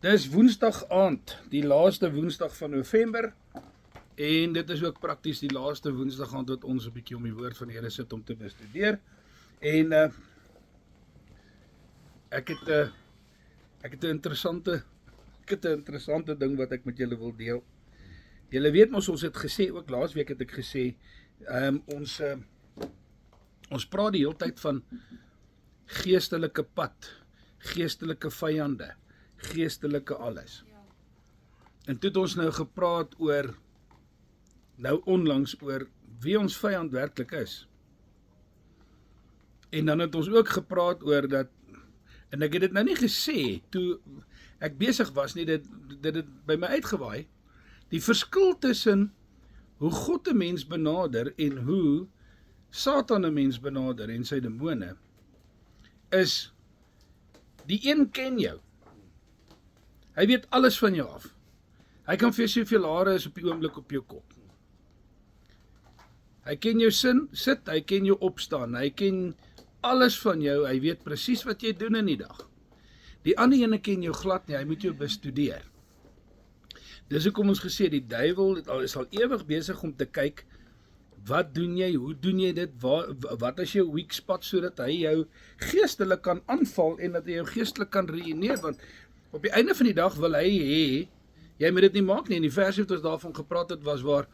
Dis woensdag aand, die laaste woensdag van November, en dit is ook prakties die laaste woensdag aand wat ons 'n bietjie om die woord van die Here sit om te bestudeer. En ek het 'n interessante ding wat ek met julle wil deel. Julle weet mos, ons het gesê, ook laasweek het ek gesê, ons praat die hele tyd van geestelike pad, geestelike vyande, geestelike alles. Ja. En toe het ons nou gepraat oor, nou onlangs oor wie ons vyand werklik is. En dan het ons ook gepraat oor dat, en ek het dit nou nie gesê toe ek besig was nie, dit het by my uitgewaai, die verskil tussen hoe God 'n mens benader en hoe Satan 'n mens benader en sy demone, is die een ken jou. Hy weet alles van jou af. Hy kan vir soveel hare is op die oomblik op jou kop. Hy ken jou sit, hy ken jou opstaan, hy ken alles van jou, hy weet presies wat jy doen in die dag. Die ander ene ken jou glad nie, hy moet jou bestudeer. Dis hoekom ons gesê, die duiwel is al ewig besig om te kyk, wat doen jy, hoe doen jy dit, wat is jou weak spot, sodat hy jou geestelik kan aanval, en dat hy jou geestelik kan reïneer, want op die einde van die dag wil hy hê, jy moet dit nie maak nie, en die vers wat ons daarvan gepraat het, was waar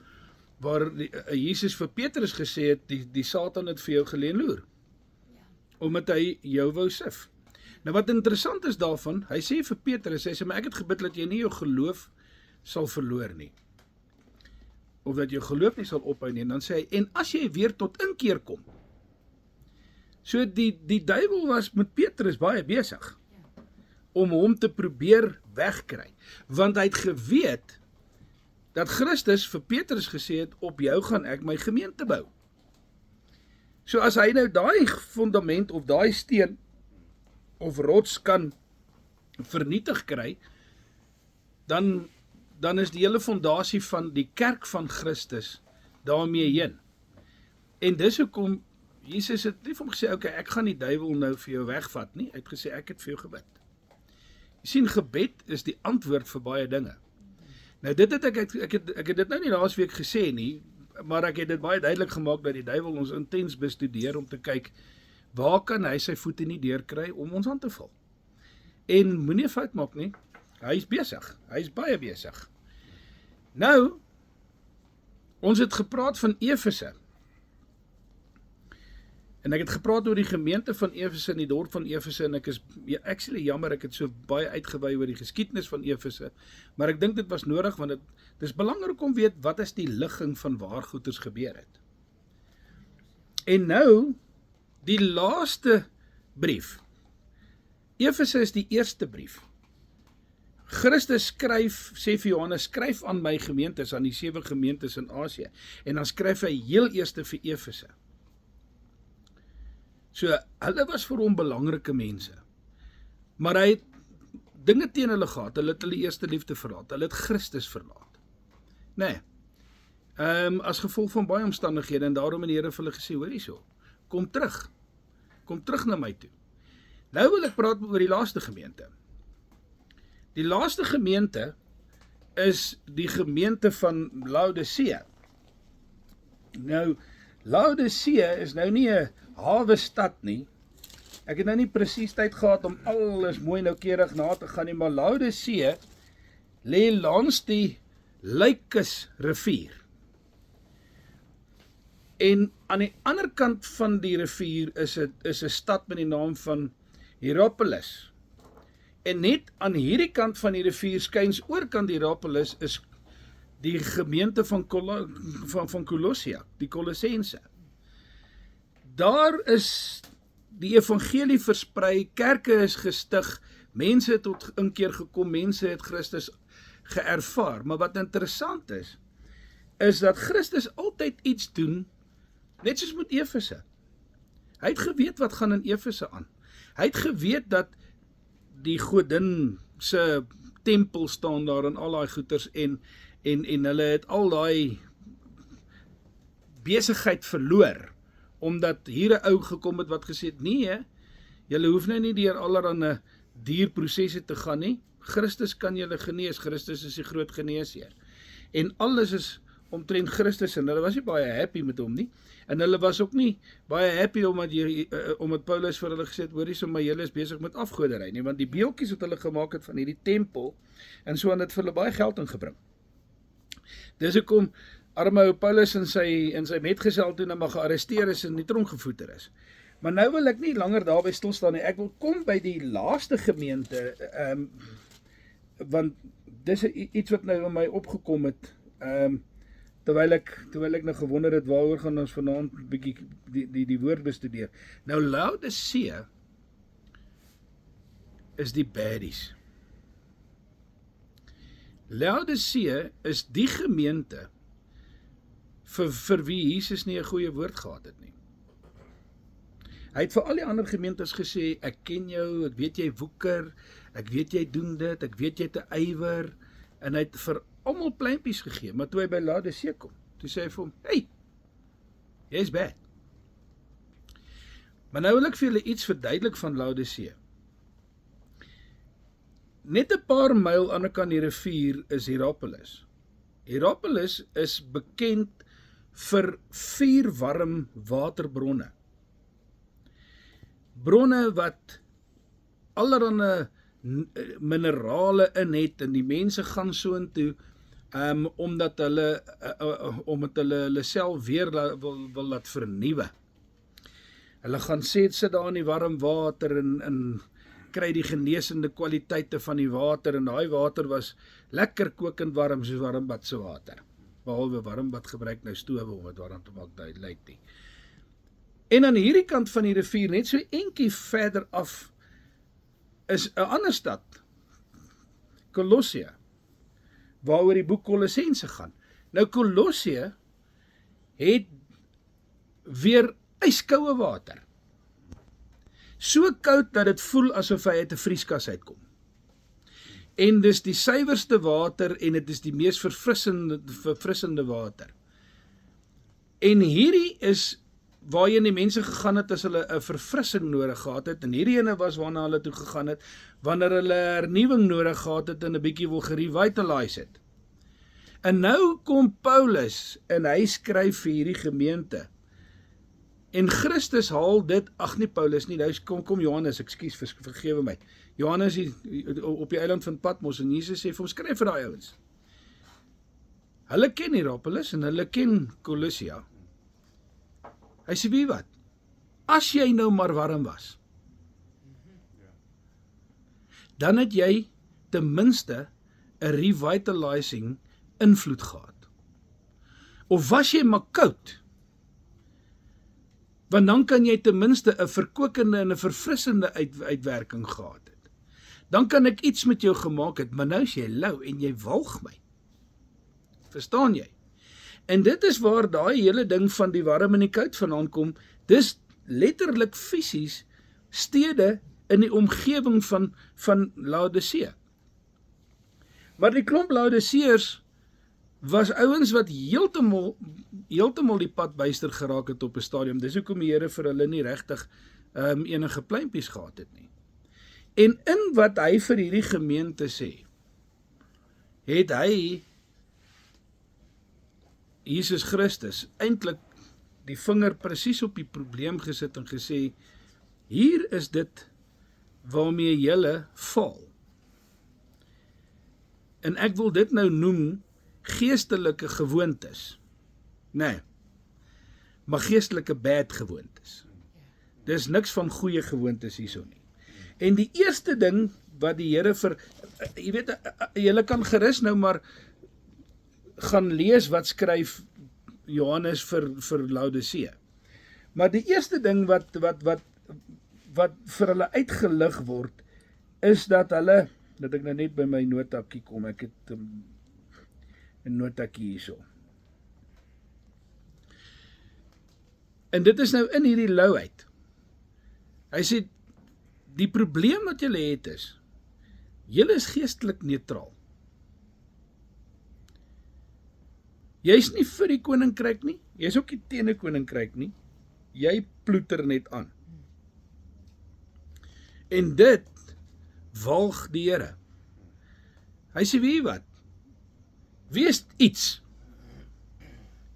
Jesus vir Petrus gesê het, die Satan het vir jou geleen loer, omdat hy jou wou sif. Nou wat interessant is daarvan, hy sê vir Petrus, hy sê, maar ek het gebid dat jy nie jou geloof sal verloor nie, of dat jou geloof nie sal ophou nie, en dan sê hy, en as jy weer tot inkeer kom, so die duiwel was met Petrus baie besig, om hom te probeer wegkry, want hy het geweet, dat Christus vir Petrus gesê het, op jou gaan ek my gemeente bou. So as hy nou daai fundament, of daai steen, of rots kan vernietig kry, dan is die hele fondasie van die kerk van Christus daarmee heen. En dis hoekom Jesus het nie vir hom gesê, okay, ek gaan die duiwel nou vir jou wegvat nie, hy het gesê, ek het vir jou gebid. Jy sien, gebed is die antwoord vir baie dinge. Nou dit het ek het dit nou nie laasweek gesê nie, maar ek het dit baie duidelik gemaak dat die duiwel ons intens bestudeer om te kyk, waar kan hy sy voete nie deurkry om ons aan te val. En moenie 'n fout maak nie, hy is besig, hy is baie besig. Nou, ons het gepraat van Efese, en ek het gepraat oor die gemeente van Efese en die dorp van Efese, en ek is actually jammer, ek het so baie uitgewy oor die geskiedenis van Efese, maar ek dink dit was nodig, want dit is belangrik om weet, wat is die ligging van waar goeders gebeur het. En nou, die laaste brief, Efese is die eerste brief. Christus skryf, sê vir Johannes, skryf aan my gemeentes, aan die 7 gemeentes in Asië, en dan skryf hy heel eerste vir Efese. So, hulle was vir hom belangrike mense, maar hy het dinge teen hulle gehad, hulle het hulle eerste liefde verlaat, hulle het Christus verlaat. Nee, as gevolg van baie omstandighede, en daarom het die Here vir hulle gesê, hoor hierso, kom terug na my toe. Nou wil ek praat oor die laaste gemeente. Die laaste gemeente is die gemeente van Laodicea. Nou, Laodicea is nou nie 'n hawe stad nie. Ek het nou nie presies tyd gehad om alles mooi noukeurig na te gaan nie, maar Laodicea lê langs die Lykus rivier. En aan die ander kant van die rivier is 'n stad met die naam van Hierapolis. En net aan hierdie kant van die rivier, skuins oorkant Hierapolis, is die gemeente van Kolossia, die Kolossense. Daar is die evangelie versprei, kerke is gestig, mense het tot inkeer gekom, mense het Christus geervaar. Maar wat interessant is dat Christus altyd iets doen, net soos met Efese. Hy het geweet wat gaan in Efese aan. Hy het geweet dat die godin se tempel staan daar en al daai goeters, en hulle het al daai besigheid verloor, omdat hier 'n ou gekom het wat gesê het, nee, julle hoef nou nie deur allerlei dierprosesse te gaan nie, Christus kan julle genees, Christus is die groot geneesheer. En alles is omtrent Christus, en hulle was nie baie happy met hom nie, en hulle was ook nie baie happy omdat Paulus vir hulle gesê het, hoorie so, maar julle is besig met afgoderry nie, want die beeldjies wat hulle gemaak het van hierdie tempel, en so aan het vir hulle baie geld ingebring. Dis hoekom arme ou Paulus en sy metgesel toe nou maar gearresteer is en in die tronk gevoeter is. Maar nou wil ek nie langer daarby stil staan nie, ek wil kom by die laaste gemeente, want dis iets wat nou in my opgekom het, terwyl ek nou gewonder het, waaroor gaan ons vanaand bietjie die woord bestudeer. Nou Laodicea is die baddies. Laodicea is die gemeente vir wie Jesus nie 'n goeie woord gehad het nie. Hy het vir al die ander gemeentes gesê, ek ken jou, ek weet jy woeker, ek weet jy doen dit, ek weet jy te ywer, en hy het vir almal pleintjies gegee, maar toe hy by Laodicea kom, toe sê hy vir hom, hey, jy's bad. Maar nou wil ek vir julle iets verduidelik van Laodicea. Net 'n paar myl aan die kant die rivier is Hierapolis. Hierapolis is bekend vir 4 warm waterbronne. Bronne wat allerhande minerale in het, en die mense gaan soontoe omdat hulle self weer wil laat vernuwe. Hulle gaan sit daar in die warm water en kry die genesende kwaliteite van die water, en daai water was lekker kokend warm soos warmbad se water. Behalwe warmbad gebruik nou stowe om dit warm te maak, duidelik nie. En aan hierdie kant van die rivier, net so eentjie verder af, is 'n ander stad, Kolosse, waaroor die boek Kolossense gaan. Nou Kolosse het weer yskoue water. So koud dat dit voel asof hy uit 'n vrieskas uitkom. En dis die suiwerste water en dit is die mees verfrissende water. En hierdie is waarheen die mense gegaan het as hulle 'n verfrissing nodig gehad het, en hierdie ene was waarna hulle toe gegaan het wanneer hulle hernuwing nodig gehad het en 'n bietjie wil gerevitalize het. En nou kom Paulus en hy skryf vir hierdie gemeente. En Christus haal dit, ag nie Paulus nie, nou kom Johannes, ekskuus, vergewe my. Johannes op die eiland van Patmos, en Jesus sê vir hom, skryf vir daai ouens. Hulle ken Hierapolis en hulle ken Kolosse. Hy sê, wie wat? As jy nou maar warm was, dan het jy ten minste 'n revitalizing invloed gehad. Of was jy maar koud, want dan kan jy ten minste 'n verkokende en 'n verfrissende uitwerking gehad het. Dan kan ek iets met jou gemaak het, maar nou is jy lou en jy walg my. Verstaan jy? En dit is waar daai hele ding van die warm en die koud vandaan kom. Dis letterlik fisies stede in die omgewing van Laodicea. Maar die klomp Laodiceërs was ouens wat heeltemal die pad byster geraak het op 'n stadium. Dis hoekom die Here vir hulle nie regtig enige pleintjies gehad het nie. En in wat hy vir hierdie gemeente sê, het hy Jesus Christus eintlik die vinger presies op die probleem gesit en gesê, hier is dit waarmee julle val. En ek wil dit nou noem geestelike gewoontes. Nee, maar geestelike bad gewoontes. Dis niks van goeie gewoontes hierso nie. En die eerste ding wat die Here jy weet, julle kan gerus nou maar gaan lees wat skryf Johannes vir Laodicea. Maar die eerste ding wat vir hulle uitgelig word, is dat hulle, dat ek nou net by my notakie kom, ek het 'n notakie hierso. En dit is nou in hierdie louheid. Hy sê, die probleem wat julle het is, julle is geestelik neutraal. Jy's nie vir die koninkryk nie, jy's ook nie teen die koninkryk nie, jy ploeter net aan. En dit walg die Here. Hy sê, weet jy wat? Wees iets.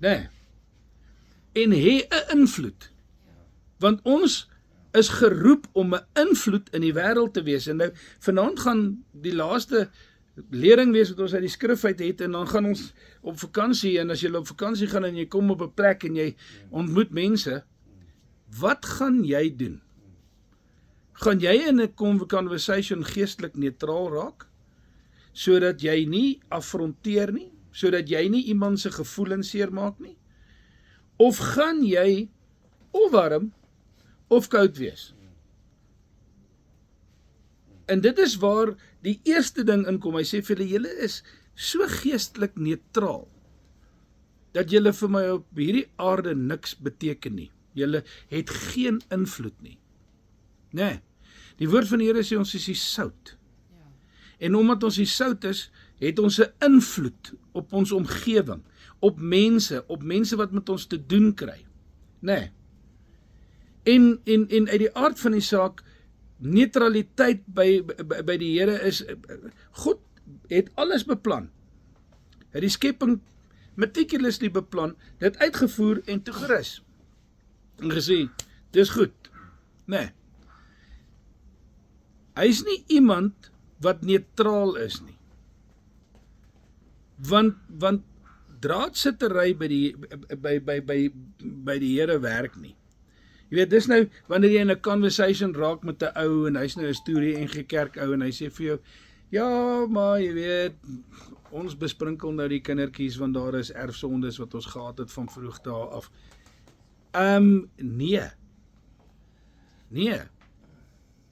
Nee. En hê 'n invloed. Want ons is geroep om 'n invloed in die wêreld te wees. En nou, vanaand gaan die laaste lering wees wat ons uit die skrif uit het, en dan gaan ons op vakansie, en as jy op vakansie gaan en jy kom op 'n plek en jy ontmoet mense, wat gaan jy doen? Gaan jy in 'n conversation geestelik neutraal raak, sodat jy nie affronteer nie, sodat jy nie iemand se gevoelens seermaak nie? Of gaan jy of warm of koud wees? En dit is waar die eerste ding inkom. Hy sê vir julle is so geestelik neutraal, dat julle vir my op hierdie aarde niks beteken nie. Julle het geen invloed nie. Nee, die woord van die Here sê ons is die sout. En omdat ons die sout is, het ons 'n invloed op ons omgewing, op mense wat met ons te doen kry. Nee. En uit die aard van die saak, neutraliteit by die Here is, God het alles beplan. Het die skepping meticulously beplan, dit uitgevoer en toegerus. En gesê, dis goed. Nee. Hy is nie iemand wat neutraal is nie. Want draadsittery by die Here werk nie. Jy weet, dis nou, wanneer jy in 'n conversation raak met 'n ou, en hy's nou 'n storie en gekerk ou, en hy sê vir jou, ja, maar jy weet, ons besprinkel nou die kindertjies, want daar is erfsondes wat ons gehad het van vroeg dae af. Nee.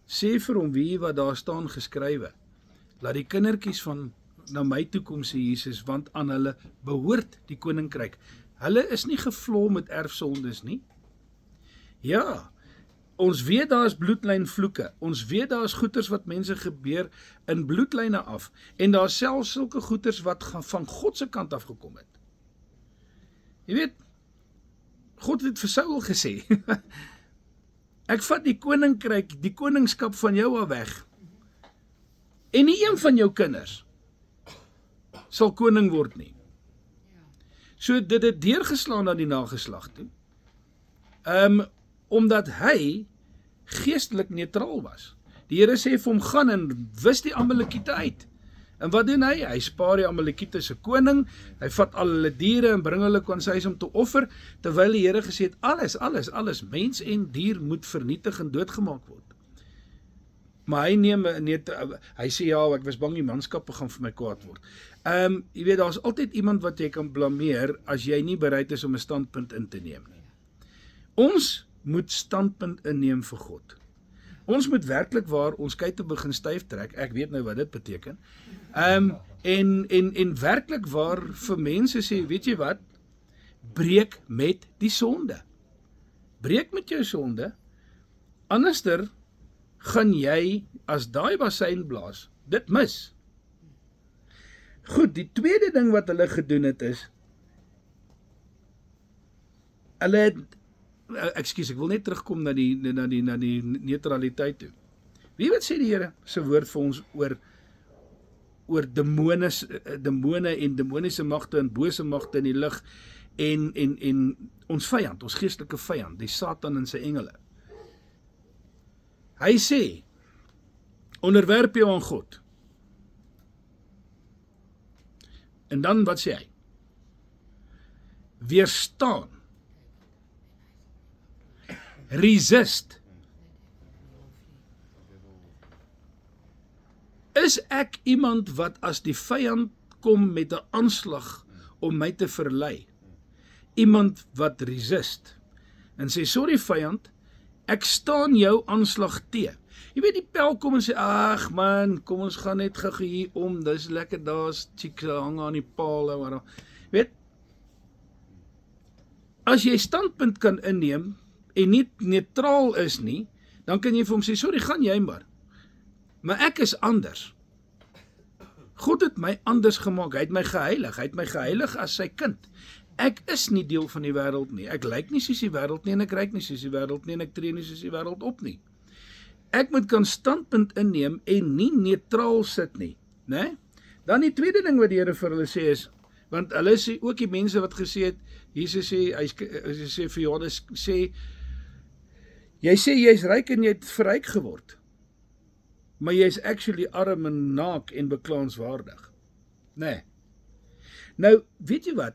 Sê vir hom wie wat daar staan geskrywe. Laat die kindertjies van na my toe kom, sê Jesus, want aan hulle behoort die koninkryk. Hulle is nie gevlol met erfsondes nie. Ja, ons weet daar is bloedlynvloeke, ons weet daar is goeters wat mense gebeur in bloedlyne af, en daar is selfs sulke goeters wat van God se kant af gekom het. Jy weet, God het vir Saul gesê, ek vat die koninkryk, die koningskap van jou af weg, en nie een van jou kinders sal koning word nie. So dit het deurgeslaan na die nageslag toe, omdat hy geestelik neutraal was. Die Here sê vir hom, gaan en wis die Amalekiete uit. En wat doen hy? Hy spaar die Amalekiete se koning, hy vat al hulle diere en bring hulle aan sy huis om te offer, terwyl die Here gesê het, alles, mens en dier moet vernietig en doodgemaak word. Maar hy sê, ja, ek was bang die manskappe gaan vir my kwaad word. Jy weet, daar is altyd iemand wat jy kan blameer, as jy nie bereid is om 'n standpunt in te neem nie. Ons moet standpunt inneem vir God. Ons moet werklik waar ons kuite begin styf trek, ek weet nou wat dit beteken, en werklik waar vir mense sê, weet jy wat, breek met die sonde. Breek met jou sonde, anderster gaan jy, as daai bassein blaas, dit mis. Goed, die tweede ding wat hulle gedoen het is, hulle het, ek wil net terugkom na die neutraliteit toe. Wie wat sê die Here se woord vir ons oor demone en demoniese magte en bose magte in die lig en ons vyand, ons geestelike vyand, die Satan en sy engele. Hy sê, onderwerp jou aan God. En dan wat sê hy? Weerstaan. Resist. Is ek iemand wat as die vyand kom met 'n aanslag om my te verlei, iemand wat resist en sê, sorry vyand, ek staan jou aanslag te. Jy weet, die pel kom en sê, ag man, kom ons gaan net gou hier om, dis lekker, daar's chicks hang aan die paal, weet, as jy standpunt kan inneem en nie neutraal is nie, dan kan jy vir hom sê, sorry, gaan jy maar ek is anders. God het my anders gemaak, hy het my geheilig as sy kind. Ek is nie deel van die wêreld nie, ek lyk nie soos die wêreld nie, en ek ryk nie soos die wêreld nie, en ek tree nie soos die wêreld op nie. Ek moet kan standpunt inneem en nie neutraal sit nie, né? Dan die tweede ding wat die Here vir hulle sê is, want hulle sê ook die mense wat gesê het, Jesus sê, hy sê vir Johannes, jy sê jy's ryk en jy het verryk geword, maar jy's actually arm en naak en beklaanswaardig. Nee. Nou, weet jy wat?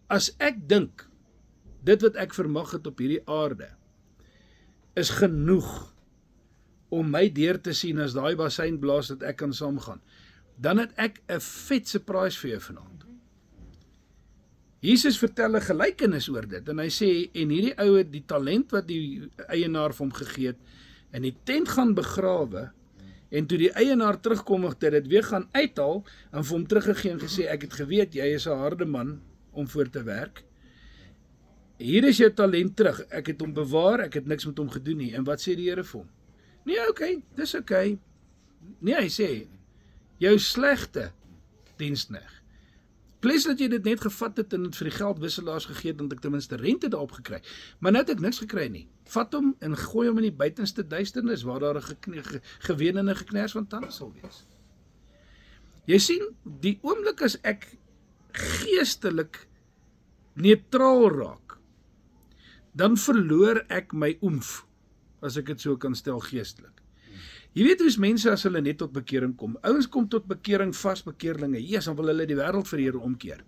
As ek dink, dit wat ek vermag het op hierdie aarde, is genoeg om my deur te sien as daai bassein blaas dat ek kan saamgaan, dan het ek 'n vet surprise vir jou vanaand. Jesus vertel 'n gelykenis oor dit, en hy sê, en hierdie ou het die talent wat die eienaar vir hom gegee het, in die tent gaan begrawe, en toe die eienaar terugkom, het hy dit weer gaan uithaal, en vir hom teruggegee en gesê, ek het geweet, jy is 'n harde man om voor te werk, hier is jou talent terug, ek het hom bewaar, ek het niks met hom gedoen nie, en wat sê die Here vir hom? Nee, oké, dis oké. Nee, hy sê, jou slegte diensknegt, Plees dat jy dit net gevat het en het vir die geldwisselaars gegee het, dan het ek ten minste rente daarop gekry. Maar nou het ek niks gekry nie. Vat hom en gooi hom in die buitenste duisternis, waar daar 'n geween en 'n geknars van tande sal wees. Jy sien, die oomblik as ek geestelik neutraal raak, dan verloor ek my oomf, as ek dit so kan stel geestelik. Jy weet hoe's mense as hulle net tot bekering kom. Ouens kom tot bekering, vast bekeerlinge. Jesus, dan wil hulle die wêreld vir Here omkeer.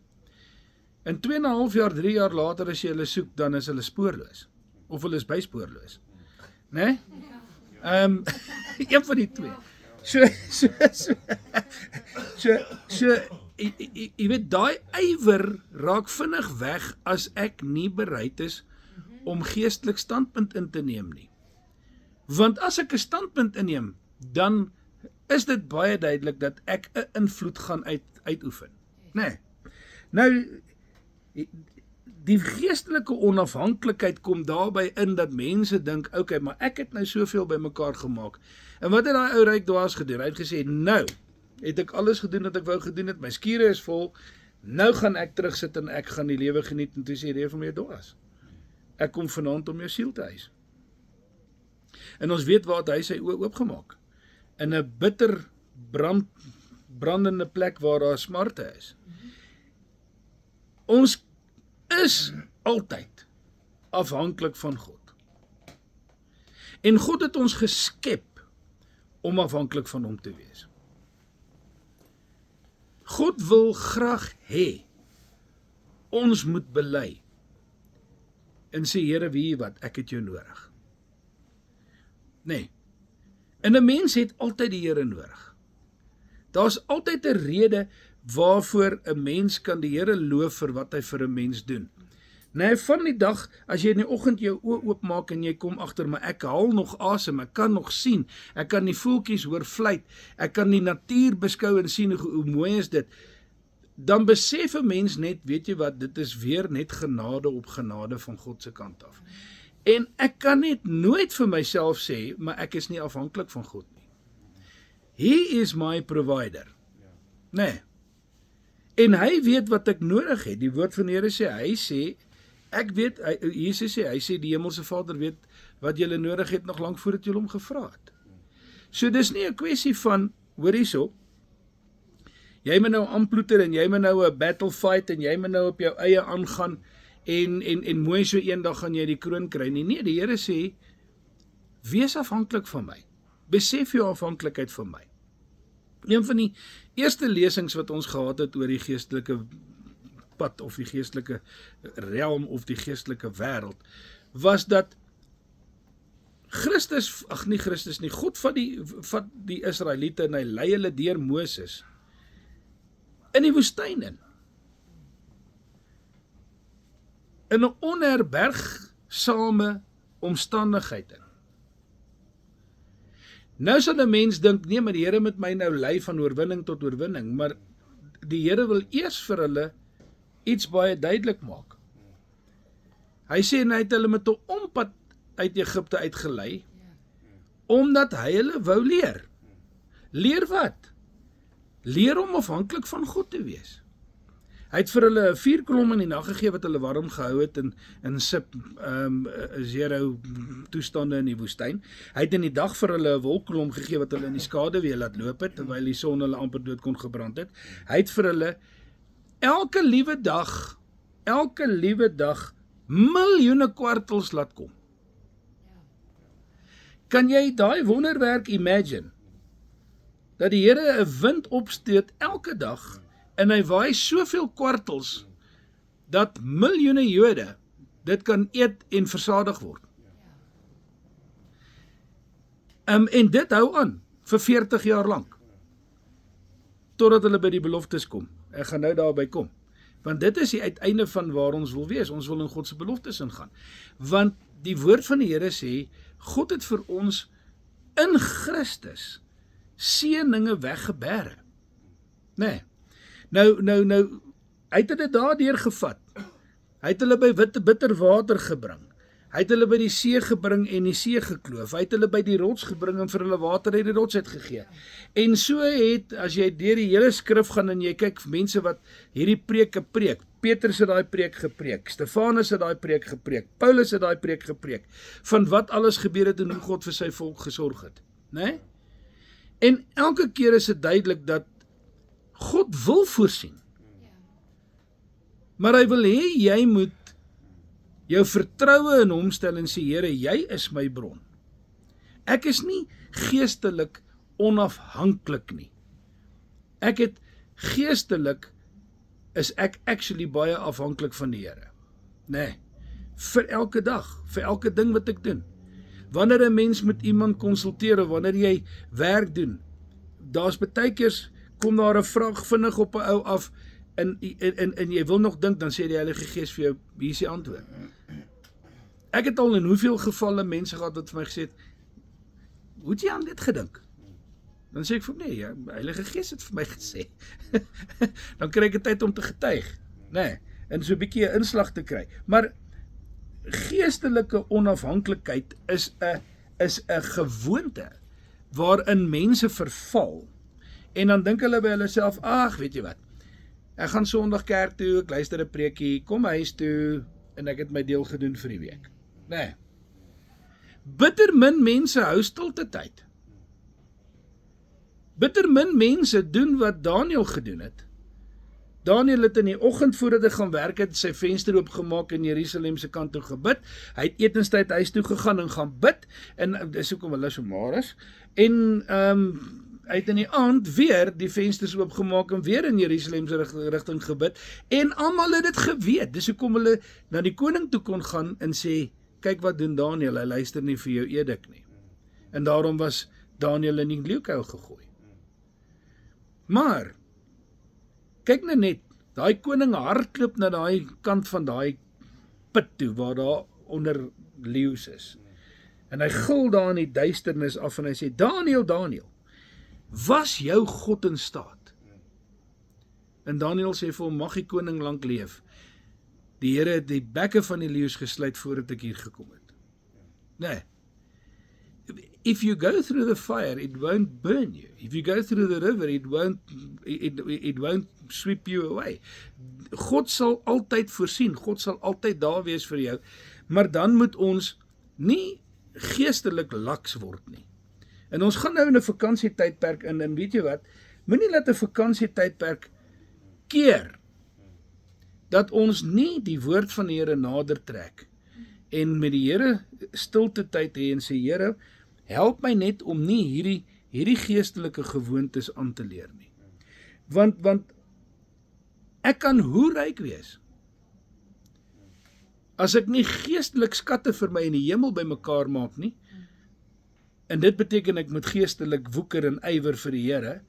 In 2,5 jaar, 3 jaar later as jy hulle soek, dan is hulle spoorloos. Of hulle is byspoorloos. Né? Een van die twee. Jy weet, daai ywer raak vinnig weg as ek nie bereid is om geestelik standpunt in te neem nie. Want as ek 'n standpunt inneem, dan is dit baie duidelik dat ek 'n invloed gaan uitoefen. Nee. Nou, die geestelike onafhanklikheid kom daarby in dat mense dink, okay, maar ek het nou soveel bymekaar gemaak. En wat het daai ou ryk dwaas gedoen? Hy het gesê, nou het ek alles gedoen wat ek wou gedoen het, my skure is vol, nou gaan ek terugsit en ek gaan die lewe geniet. En toe sê die Here vir my, dwaas, ek kom vanaand om jou siel te eis. En ons weet waar hy sy oë oopgemaak. In 'n bitter brandende plek waar daar smarte is. Ons is altyd afhanklik van God. En God het ons geskep om afhanklik van hom te wees. God wil graag hê ons moet bely en sê, Here, weet jy wat, ek het jou nodig. Nee, en 'n mens het altyd die Here nodig. Daar's altyd 'n rede waarvoor 'n mens kan die Here loof vir wat hy vir 'n mens doen. Nee, van die dag, as jy in die oggend jou oë oopmaak en jy kom agter, maar ek haal nog asem, ek kan nog sien, ek kan die voeltjies hoor fluit, ek kan die natuur beskou en sien hoe mooi is dit, dan besef 'n mens net, weet jy wat, dit is weer net genade op genade van God se kant af. En ek kan net nooit vir myself sê, maar ek is nie afhanklik van God nie. He is my provider. Nee. En hy weet wat ek nodig het. Die woord van die Here sê, hy sê, ek weet, Jesus sê, hy sê, die Hemelse Vader weet wat julle nodig het nog lank voordat julle hom gevra het. So dis nie 'n kwessie van, hoor hierso, jy moet nou aanploeter en jy moet nou 'n battle fight en jy moet nou op jou eie aangaan en mooi so eendag gaan jy die kroon kry nie. Nee, die Here sê, wees afhanklik van my. Besef jou afhanklikheid van my. Een van die eerste lesings wat ons gehad het oor die geestelike pad of die geestelike realm of die geestelike wêreld, was dat God vat die Israeliete en hy lei hulle deur Moses in die woestyn in 'n onherbergsame omstandigheid in. Nou sal 'n mens dink, nee, maar die Here moet my nou lei van oorwinning tot oorwinning, maar die Here wil eers vir hulle iets baie duidelik maak. Hy sê, en hy het hulle met 'n ompad uit Egipte uitgelei, omdat hy hulle wou leer. Leer wat? Leer om afhanklik van God te wees. Hy het vir hulle 'n vuurkolom in die nag gegee wat hulle warm gehou het in zero toestande in die woestyn. Hy het in die dag vir hulle 'n wolkkolom gegee wat hulle in die skaduwee laat loop het terwyl die son hulle amper dood kon gebrand het. Hy het vir hulle elke liewe dag miljoene kwartels laat kom. Kan jy daai wonderwerk imagine? Dat die Here 'n wind opsteek elke dag en hy waai soveel kwartels dat miljoene Jode dit kan eet en versadig word. En dit hou aan vir 40 jaar lank. Totdat hulle by die beloftes kom. Ek gaan nou daarby kom. Want dit is die uiteinde van waar ons wil wees. Ons wil in God se beloftes ingaan. Want die woord van die Here sê, God het vir ons in Christus seëninge weggebere. Nee. Nou, hy het dit daardeur gevat. Hy het hulle by bitter water gebring. Hy het hulle by die see gebring en die see gekloof. Hy het hulle by die rots gebring en vir hulle water uit die rots uitgegee. En so het, as jy deur die hele skrif gaan en jy kyk mense wat hierdie preke preek, Petrus het daai preek gepreek, Stefanus het daai preek gepreek, Paulus het daai preek gepreek, van wat alles gebeur het en hoe God vir sy volk gesorg het. Nee? En elke keer is dit duidelik dat God wil voorsien. Maar hy wil hê jy moet jou vertroue in hom stel en sê, Here, jy is my bron. Ek is nie geestelik onafhanklik nie. Ek het geestelik is ek actually baie afhanklik van die Here. Nee, vir elke dag, vir elke ding wat ek doen. Wanneer 'n mens met iemand konsulteer of wanneer jy werk doen, daar's baie keer kom daar 'n vraag vinnig op 'n ou af en jy wil nog dink, dan sê die Heilige Gees vir jou, hier is die antwoord. Ek het al in hoeveel gevalle mense gehad wat vir my gesê het, hoe het jy aan dit gedink? Dan sê ek vir nee, ja, Heilige Gees het vir my gesê. Dan kry ek 'n tyd om te getuig, nee, en so 'n bietjie 'n inslag te kry. Maar geestelike onafhanklikheid is 'n gewoonte waarin mense verval. En dan dink hulle by hulle self, ag, weet jy wat? Ek gaan Sondag kerk toe, ek luister 'n preekie, kom huis toe en ek het my deel gedoen vir die week. Nee. Bitter min mense hou stilte tyd. Bitter min mense doen wat Daniël gedoen het. Daniël het in die oggend voordat hy gaan werk het, sy venster oopgemaak in Jerusalem se kant toe gebid. Hy het etenstyd huis toe gegaan en gaan bid, en dis hoekom hulle so maar is. En hy het in die aand weer die vensters oopgemaak en weer in Jerusalem se rigting gebid, en almal het dit geweet. Dis hoekom hulle na die koning toe kon gaan en sê, kyk wat doen Daniël, hy luister nie vir jou edik nie. En daarom was Daniël in die leeukuil gegooi. Maar kyk nou net, daai koning hardloop na daai kant van daai put toe, waar daar onder leeu's is. En hy gil daar in die duisternis af en hy sê, Daniël, Daniël, was jou God in staat? En Daniël sê vir hom, mag die koning lank leef. Die Here het die bekke van die leeu's gesluit voordat ek hier gekom het. Nee. If you go through the fire, it won't burn you. If you go through the river, it won't sweep you away. God sal altyd voorsien, God sal altyd daar wees vir jou, maar dan moet ons nie geestelik laks word nie. En ons gaan nou in 'n vakansietydperk in, en weet jy wat, moenie laat 'n vakansietydperk keer dat ons nie die woord van die Here nader trek en met die Here stilte tyd hê en sê, Here, help my net om nie hierdie geestelike gewoontes aan te leer nie. Want ek kan hoe ryk wees as ek nie geestelik skatte vir my in die hemel bymekaar maak nie. En dit beteken ek moet geestelik woeker en ywer vir die Here,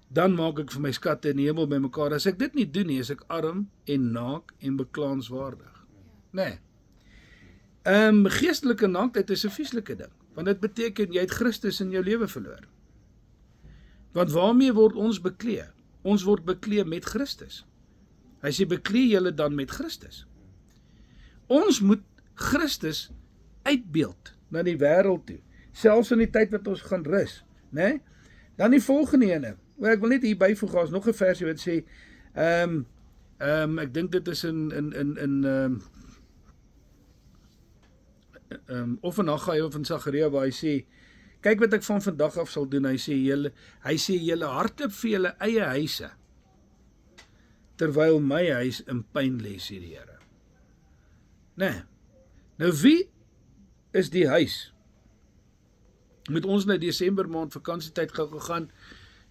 dan maak ek vir my skatte in die hemel bymekaar. As ek dit nie doen nie, is ek arm en naak en beklaanswaardig. Nee. Geestelike naaktheid is 'n vieslike ding, want dit beteken jy het Christus in jou lewe verloor. Want waarmee word ons beklee? Ons word beklee met Christus. Hy sê, beklee julle dan met Christus. Ons moet Christus uitbeeld na die wêreld toe, selfs in die tyd wat ons gaan rus, né? Dan die volgende ene. Ek wil net hier byvoeg, as nog 'n versie wat sê, Ek dink dit is of in Haggai of in Sagaria waar hy sê, kyk wat ek van vandag af sal doen, hy sê julle hardloop vir julle eie huise, terwyl my huis in pyn lê, sê die Here. Nee, nou wie is die huis? Moet ons nou Desember maand vakansietyd gou gegaan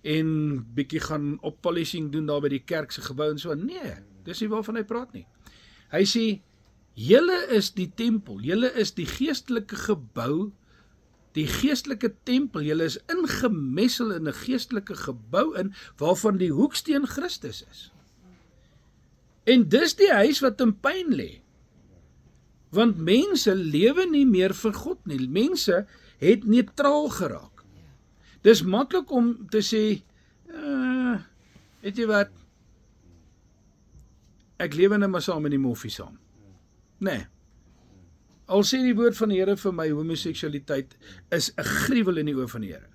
en bietjie gaan oppolishing doen daar by die kerk se gebou en so? Nee, dis nie waarvan hy praat nie. Hy sê, julle is die tempel, julle is die geestelike gebou, die geestelike tempel, julle is ingemessel in 'n geestelike gebou in, waarvan die hoeksteen Christus is. En dis die huis wat in pyn lê. Want mense lewe nie meer vir God nie. Mense het neutraal geraak. Dis maklik om te sê, weet jy wat, ek lewe nou maar saam met die moffie saam. Nee. Al sê die woord van die Here vir my, homoseksualiteit is 'n gruwel in die oë van die Here.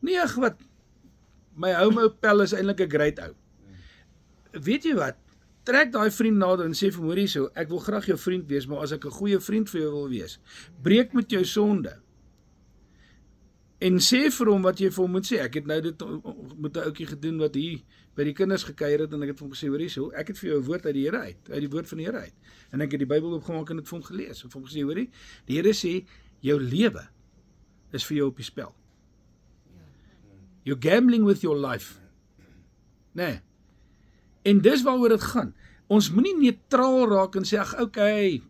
Nee, ag wat, my homo-pel is eintlik 'n great ou. Weet jy wat, trek daai vriend nader en sê vir hom, hoor hierso, ek wil graag jou vriend wees, maar as ek 'n goeie vriend vir jou wil wees, breek met jou sonde. En sê vir hom wat jy vir hom moet sê. Ek het nou dit met 'n ouetjie gedoen wat hier by die kinders gekuier het, en ek het vir hom gesê, hoor hierso, ek het vir jou 'n woord uit die Here uit die woord van die Here uit. En ek het die Bybel oopgemaak en dit vir hom gelees. En vir hom gesê, hoorie, die Here sê, jou lewe is vir jou op die spel. You're gambling with your life. Nee. En dis waaroor dit gaan. Ons moenie neutraal raak en sê, ag, okay,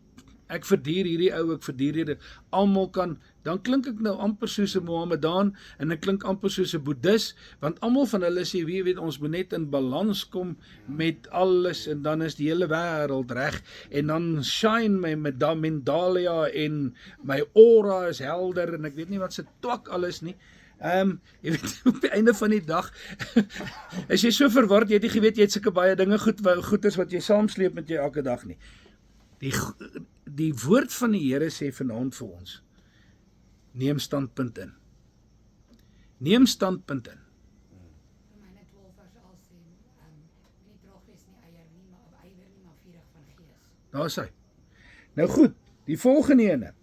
ek verdier hierdie ou, ek verdier hierdie, almal kan, dan klink ek nou amper soos 'n Mohammedaan, en ek klink amper soos 'n Boeddhis, want almal van hulle sê, wie weet, ons moet net in balans kom met alles, en dan is die hele wêreld reg, en dan shine my Mendalia, en my aura is helder, en ek weet nie wat se twak alles nie. Jy weet, op die einde van die dag, is jy so verward, jy het nie geweet, jy het sulke baie dinge goeders wat jy saamsleep met jou elke dag nie. Die woord van die Here sê vanaand vir ons, neem standpunt in. Neem standpunt in. Romeine 12 vers 11 sê, nie droogwees nie eier nie, maar ywer nie, maar vurig van gees. Daar is hy. Nou goed, die volgende ene.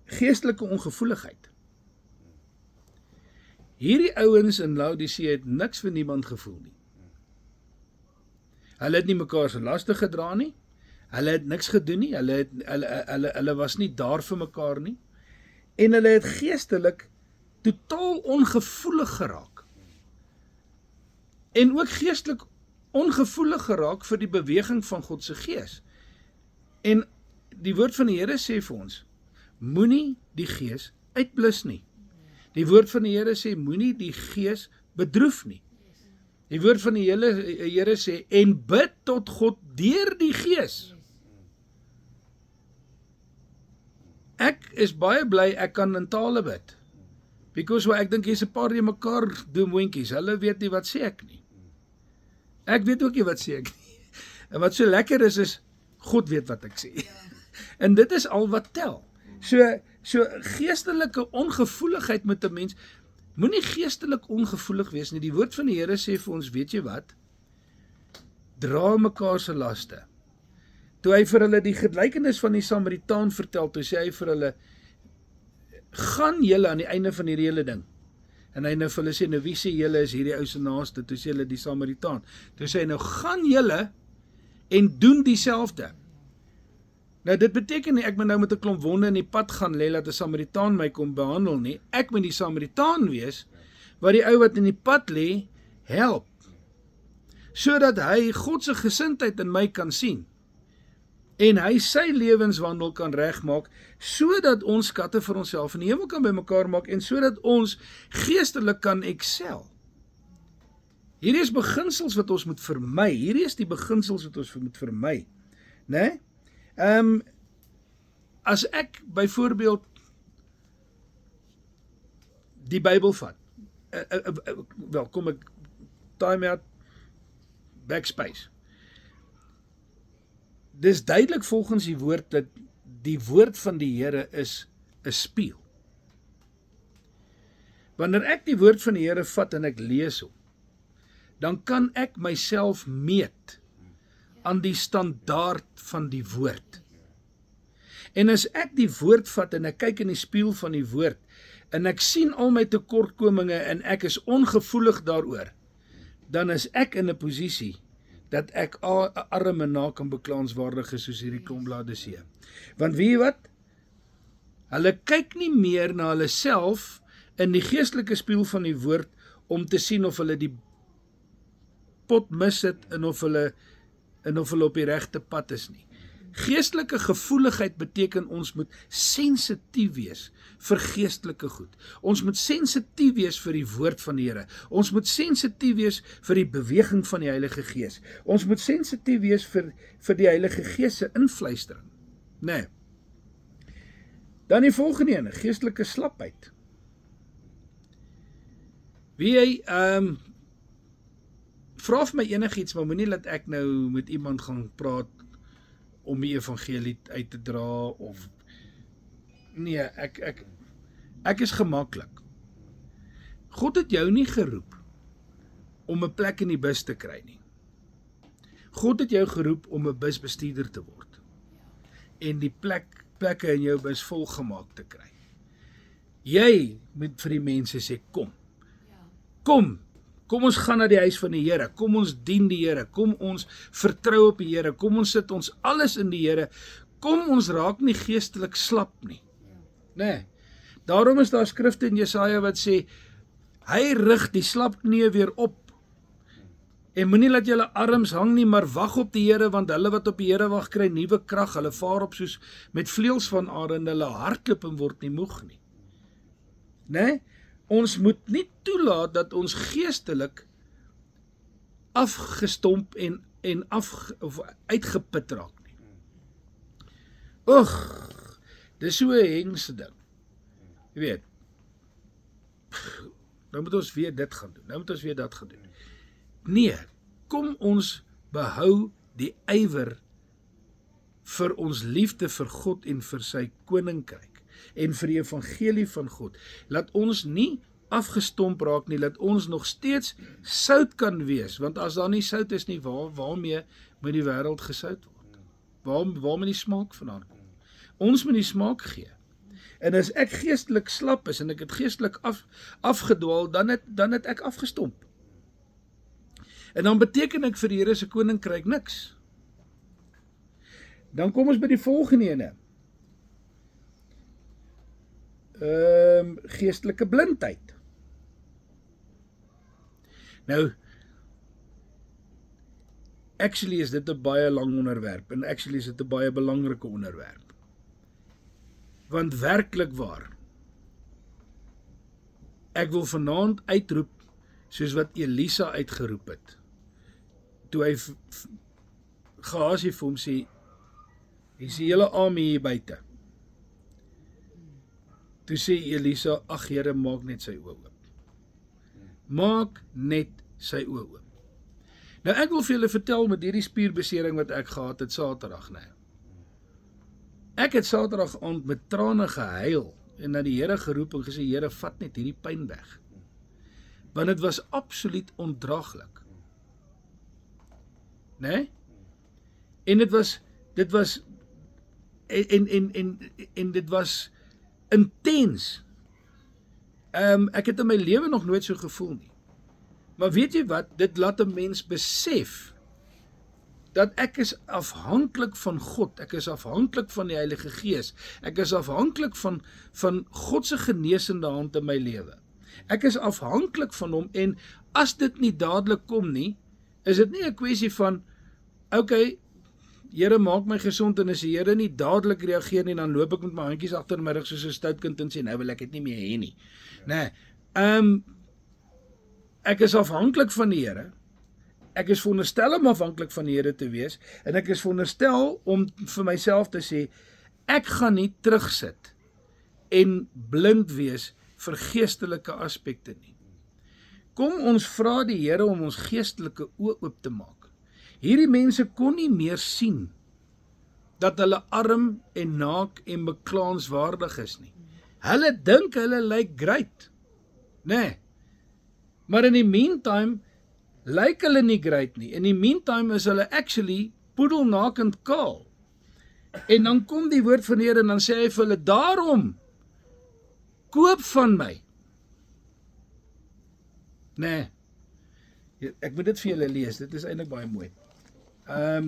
Geestelike ongevoeligheid. Hierdie ouens in Laodicea het niks vir niemand gevoel nie. Hulle het nie mekaar se laste gedra nie. Hulle het niks gedoen nie. Hulle was nie daar vir mekaar nie. En hulle het geestelik totaal ongevoelig geraak. En ook geestelik ongevoelig geraak vir die beweging van God se gees. En die woord van die Here sê vir ons, moenie die gees uitblus nie. Die woord van die Here sê, moenie die gees bedroef nie. Die woord van die Here sê, en bid tot God deur die gees. Ek is baie bly ek kan in tale bid. Because ek dink hier's 'n paar die mekaar doen moontjies. Hulle weet nie wat sê ek nie. Ek weet ook nie wat sê ek nie. En wat so lekker is God weet wat ek sê. En dit is al wat tel. So geestelike ongevoeligheid met 'n mens, moenie geestelik ongevoelig wees nie. Die woord van die Here sê vir ons, weet jy wat? Dra mekaar se laste. Toe hy vir hulle die gelykenis van die Samaritaan vertel, toe sê hy vir hulle, gaan julle aan die einde van hierdie hele ding. En hy nou vir hulle sê, nou wie sê julle is hierdie ou se naaste? Toe sê hulle die Samaritaan. Toe sê hy, nou gaan julle en doen dieselfde. Nou dit beteken nie, ek moet nou met 'n klomp wonde in die pad gaan lê, laat 'n Samaritaan my kom behandel nie. Ek moet die Samaritaan wees, wat die ou wat in die pad lê, help. Sodat hy God se gesindheid in my kan sien. En hy sy lewenswandel kan regmaak, sodat ons skatte vir onsself in die hemel kan bymekaar maak, en sodat ons geestelik kan excel. Hierdie is beginsels wat ons moet vermy. Hierdie is die beginsels wat ons moet vermy. Né? As ek byvoorbeeld die Bybel vat, wel, kom ek, time out, backspace. Dis duidelik volgens die woord, dat die woord van die Here is 'n spieël. Wanneer ek die woord van die Here vat en ek lees hom, dan kan ek myself meet aan die standaard van die woord. En as ek die woord vat en ek kyk in die spieël van die woord, en ek sien al my tekortkominge en ek is ongevoelig daaroor, dan is ek in 'n posisie dat ek arm en naak en beklaanswaardig is soos hierdie klomp Laodisee. Want weet jy wat? Hulle kyk nie meer na hulle self in die geestelike spieël van die woord om te sien of hulle die pot mis het en of hulle op die regte pad is nie. Geestelike gevoeligheid beteken ons moet sensitief wees vir geestelike goed. Ons moet sensitief wees vir die woord van die Here. Ons moet sensitief wees vir die beweging van die Heilige Gees. Ons moet sensitief wees vir die Heilige Gees se influistering. Nee. Dan die volgende ene, geestelike slapheid. Wie jy vra vir my enigiets, maar moenie laat ek nou met iemand gaan praat om die evangelie uit te dra of nee, ek is gemaklik. God het jou nie geroep om 'n plek in die bus te kry nie. God het jou geroep om 'n busbestuurder te word en die plekke in jou bus volgemaak te kry. Jy moet vir die mense sê, kom ons gaan na die huis van die Here, kom ons dien die Here, kom ons vertrou op die Here, kom ons sit ons alles in die Here, kom ons raak nie geestelik slap nie. Nee, daarom is daar skrifte in Jesaja wat sê, hy rig die slap knie weer op, en moenie laat julle arms hang nie, maar wag op die Here, want hulle wat op die Here wag kry nuwe krag, hulle vaar op soos met vleuels van arend, hulle hardloop en word nie moeg nie. Nee, ons moet nie toelaat dat ons geestelik afgestomp en uitgeput raak nie. Dis so 'n hengse ding. Jy weet, nou moet ons weer dit gaan doen, nou moet ons weer dat gaan doen. Nee, kom ons behou die ywer vir ons liefde vir God en vir sy koninkryk en vir die evangelie van God. Laat ons nie afgestomp raak nie, laat ons nog steeds sout kan wees, want as daar nie sout is nie, waarmee moet die wêreld gesout word? Waar moet die smaak vandaan kom? Ons moet die smaak gee. En as ek geestelik slap is en ek het geestelik afgedwaal, dan het ek afgestomp. En dan beteken ek vir die Here se koninkryk niks. Dan kom ons by die volgende ene. Geestelike blindheid. Nou, actually is dit 'n baie lang onderwerp, en actually is dit 'n baie belangrike onderwerp. Want werklik waar, ek wil vanaand uitroep, soos wat Elisa uitgeroep het, toe hy Gehasie vir hom sê, hy sê hele army hier buite. Toe sê Elisa, ag Here, maak net sy oë oop. Maak net sy oë oop. Nou ek wil vir julle vertel met hierdie spierbesering wat ek gehad het Saterdag, nee. Ek het Saterdag aand met trane gehuil en na die Here geroep en gesê, Here, vat net hierdie pyn weg. Want dit was absoluut ondraaglik. Nee? En dit was intens. Ek het in my lewe nog nooit so gevoel nie. Maar weet jy wat, dit laat 'n mens besef dat ek is afhanklik van God, ek is afhanklik van die Heilige Gees, ek is afhanklik van God se genesende hand in my lewe. Ek is afhanklik van hom, en as dit nie dadelik kom nie, is dit nie 'n kwessie van, okay, Here, maak my gesond, en as die Here nie dadelik reageer nie, dan loop ek met my handjies agter my rug soos 'n stout kind en sê, nou wil ek dit nie meer hê nie. Nee, ek is afhanklik van die Here, ek is veronderstel om afhanklik van die Here te wees, en ek is veronderstel om vir myself te sê, ek gaan nie terugsit en blind wees vir geestelike aspekte nie. Kom ons vra die Here om ons geestelike oë oop te maak. Hierdie mense kon nie meer sien dat hulle arm en naak en beklaanswaardig is nie. Hulle dink hulle lyk great, nee. Maar in die meantime lyk hulle nie great nie. In die meantime is hulle actually poedelnakend kaal. En dan kom die woord van die Here en dan sê hy vir hulle, daarom, koop van my. Nee, ek moet dit vir julle lees, dit is eintlik baie mooi. Ek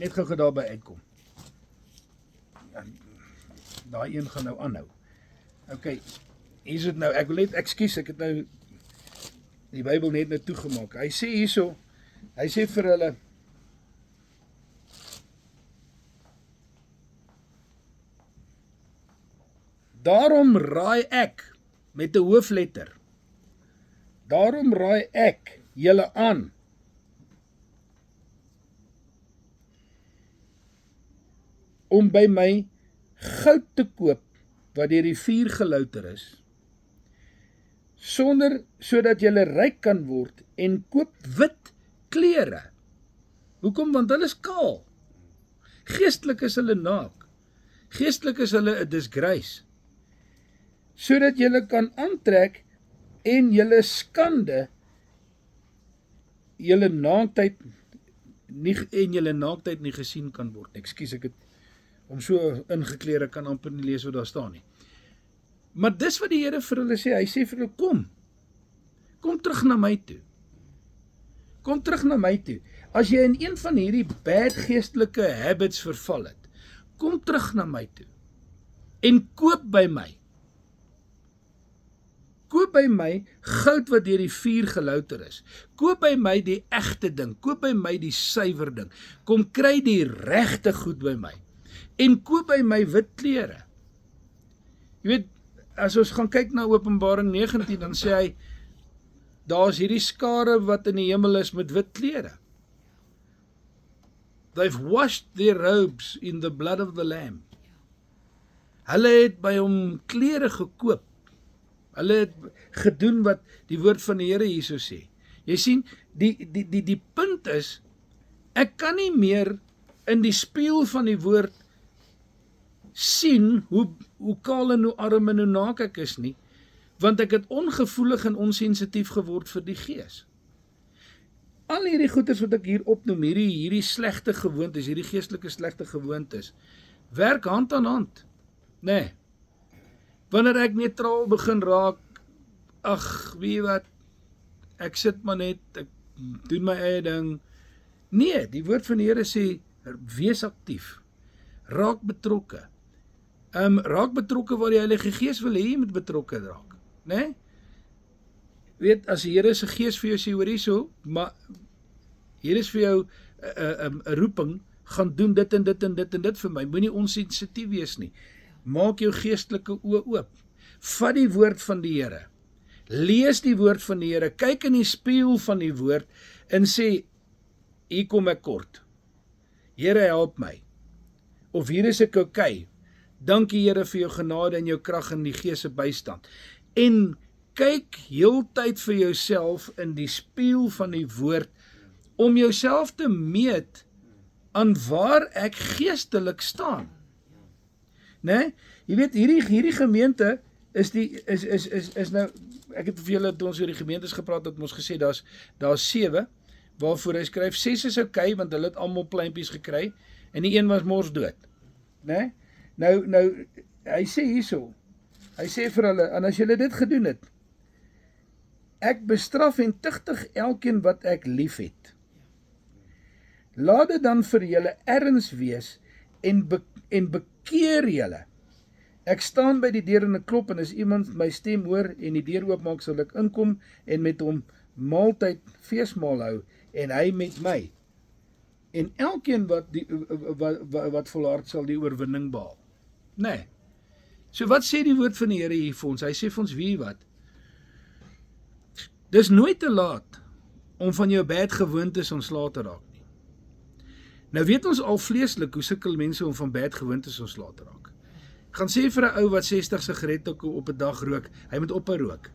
net gou daarby uitkom. Ja, daai een gaan nou aanhou. Ok, hier is dit nou, ek wil net, ekskuus, ek het nou die Bybel net nou toegemaak. Hy sê hierso, hy sê vir hulle, daarom raai ek, met 'n hoofletter, daarom raai ek julle aan, om by my goud te koop, wat deur die vuur gelouter is, sodat julle ryk kan word, en koop wit klere. Hoekom? Want hulle is kaal. Geestelik is hulle naak. Geestelik is hulle 'n disgrace. Sodat julle kan aantrek en julle skande, julle naaktheid nie gesien kan word. Ekskuus, ek het om so ingeklede kan amper nie lees wat daar staan nie. Maar dis wat die Here vir hulle sê, hy sê vir hulle, kom terug na my toe. Kom terug na my toe. As jy in een van hierdie bad geestelike habits verval het, kom terug na my toe. En koop by my. Koop by my goud wat deur die vuur gelouter is. Koop by my die egte ding. Koop by my die suiwer ding. Kom kry die regte goed by my. En koop by my wit klere. Jy weet, as ons gaan kyk na Openbaring 19, dan sê hy, daar is hierdie skare wat in die hemel is met wit klere. They've washed their robes in the blood of the Lamb. Hulle het by hom klere gekoop. Hulle het gedoen wat die woord van die Here hierso sê. Jy sien, die punt is, ek kan nie meer in die spieël van die woord sien hoe kaal en hoe arm en hoe naak ek is nie, want ek het ongevoelig en onsensitief geword vir die gees. Al hierdie goeders wat ek hier opnoem, hierdie slegte gewoontes, hierdie geestelike slegte gewoontes, werk hand aan hand. Nee. Wanneer ek neutraal begin raak, ag, weet jy wat, ek sit maar net, ek doen my eie ding. Nee, die woord van die Here sê, wees aktief, raak betrokke. Raak betrokke waar die Heilige Gees wil hê jy moet betrokke raak, né? Weet, as die Here se Gees vir jou sê, hoor hierso, maar hier is vir jou 'n roeping, gaan doen dit en dit en dit en dit vir my, moenie onsensitief wees nie. Maak jou geestelike oë oop. Vat die woord van die Here. Lees die woord van die Here. Kyk in die spieël van die woord en sê, hier kom ek kort. Here, help my. Of hier is ek okay. Dankie Here vir jou genade en jou krag en die Gees se bystand. En kyk heeltyd vir jouself in die spieël van die woord om jouself te meet aan waar ek geestelik staan. Né? Jy weet, hierdie gemeente is nou, ek het vir julle toe ons oor die gemeentes gepraat, het ons gesê, daar's 7, waarvoor hy skryf, 6 is okay, want hulle het almal pleintjies gekry, en die een was mors dood. Né? Nou, hy sê hierso, hy sê vir hulle, en as julle dit gedoen het, ek bestraf en tigtig elkeen wat ek lief het. Laat dit dan vir julle erns wees, en bekeer julle. Ek staan by die deur en ek klop, en as iemand my stem hoor, en die deur oopmaak, sal ek inkom, en met hom maaltyd, feesmaal hou, en hy met my. En elkeen wat volhard sal die oorwinning behaal. Nee. So wat sê die woord van die Here hier vir ons? Hy sê vir ons, wie wat? Dis nooit te laat om van jou bad gewoontes ontslae te raak nie. Nou weet ons al vleeslik hoe sukkel mense om van bad gewoontes ontslae te raak. Gaan sê vir 'n ou wat 60 sigarette op 'n dag rook, hy moet ophou rook.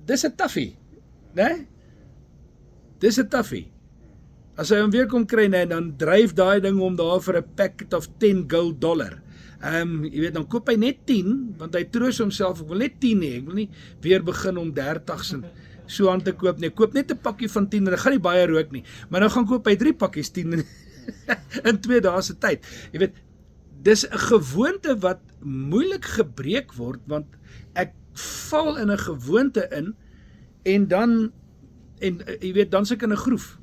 Dis 'n toughie, né? Dis 'n toughie. As hy hom weer kom kry, nee, dan dryf daai ding om daar vir 'n packet of $10 gold. Jy weet, dan koop hy net 10, want hy troos homself, ek wil net 10 hê, ek wil nie weer begin om 30's en so aan te koop nie. Ek koop net 'n pakkie van 10 en ek gaan nie baie rook nie. Maar nou gaan koop hy 3 pakkies 10 in 2 dae se tyd. Jy weet, dis 'n gewoonte wat moeilik gebreek word, want ek val in 'n gewoonte in en dan jy weet, dan sit ek in 'n groef.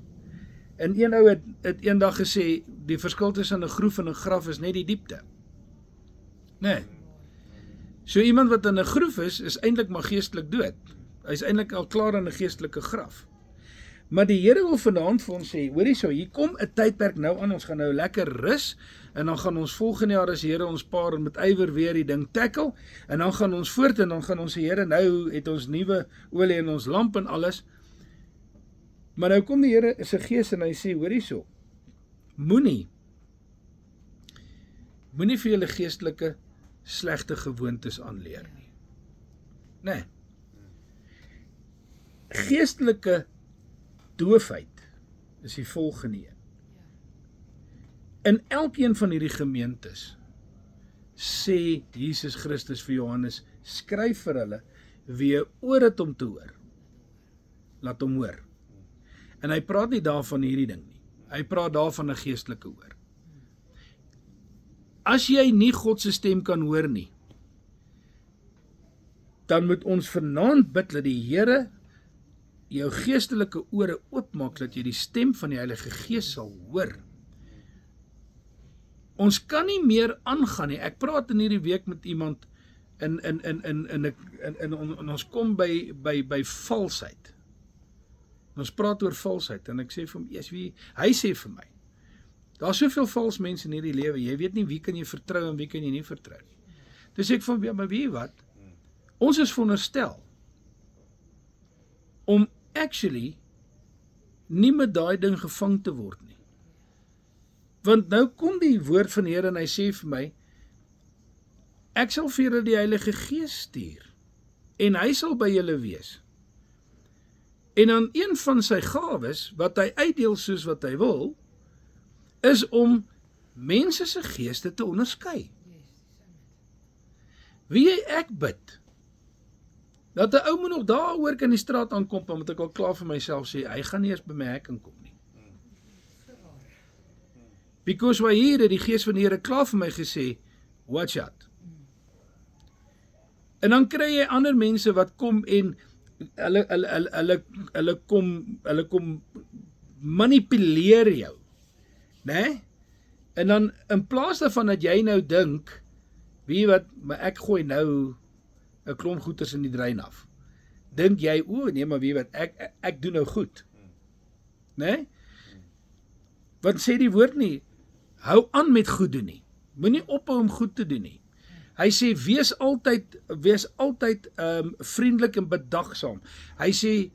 En een ou het eendag gesê, die verskil tussen 'n groef en 'n graf is net die diepte. Nee. So iemand wat in 'n groef is eintlik maar geestelik dood. Hy's eintlik al klaar in 'n geestelike graf. Maar die Here wil vanaand vir ons sê, hoorie so, hier kom 'n tydperk nou aan, ons gaan nou lekker rus, en dan gaan ons volgende jaar as die Here ons paar met ywer weer die ding tackle, en dan gaan ons voort, en dan gaan ons sê, Here, nou het ons nuwe olie in ons lamp en alles. Maar nou kom die Here se Gees en hy sê, hoorie so, moenie vir julle geestelike slegte gewoontes aanleer nie. Nee. Geestelike doofheid is die volgende een. In elkeen van hierdie gemeentes sê Jesus Christus vir Johannes, skryf vir hulle, wie 'n oor het om te hoor, laat hom hoor. En hy praat nie daarvan hierdie ding nie. Hy praat daarvan 'n geestelike oor. As jy nie God se stem kan hoor nie, dan moet ons vanaand bid dat die Here jou geestelike ore oopmaak, dat jy die stem van die Heilige Gees sal hoor. Ons kan nie meer aangaan nie. Ek praat in hierdie week met iemand en ons kom by valsheid. Ons praat oor valsheid en ek sê vir hom, hy sê vir my, daar's soveel vals mense in hierdie lewe, jy weet nie wie kan jy vertrou en wie kan jy nie vertrou nie. Dis ek van, maar weet jy wat? Ons is veronderstel om actually nie met daai ding gevang te word nie. Want nou kom die woord van die Here en hy sê vir my, ek sal vir julle die Heilige Gees stuur en hy sal by julle wees. En dan een van sy gawes wat hy uitdeel soos wat hy wil, is om mense se geeste te onderskei. Wie ek bid, dat 'n ou moet nog daar oor kan die straat aankom, omdat ek al klaar vir myself sê, hy gaan nie eers by my hek inkom nie. Because waar hier het die Gees van die Here klaar vir my gesê, watch out. En dan kry jy ander mense wat kom en hulle kom manipuleer jou, né? En dan in plaas daarvan dat jy nou dink, wie wat, maar ek gooi nou 'n klomp goeters in die drein af. Dink jy, nee, maar wie wat, ek doen nou goed. Né? Want sê die woord nie, hou aan met goed doen nie. Moenie ophou om goed te doen nie. Hy sê, wees altyd vriendelik en bedagsaam. Hy sê,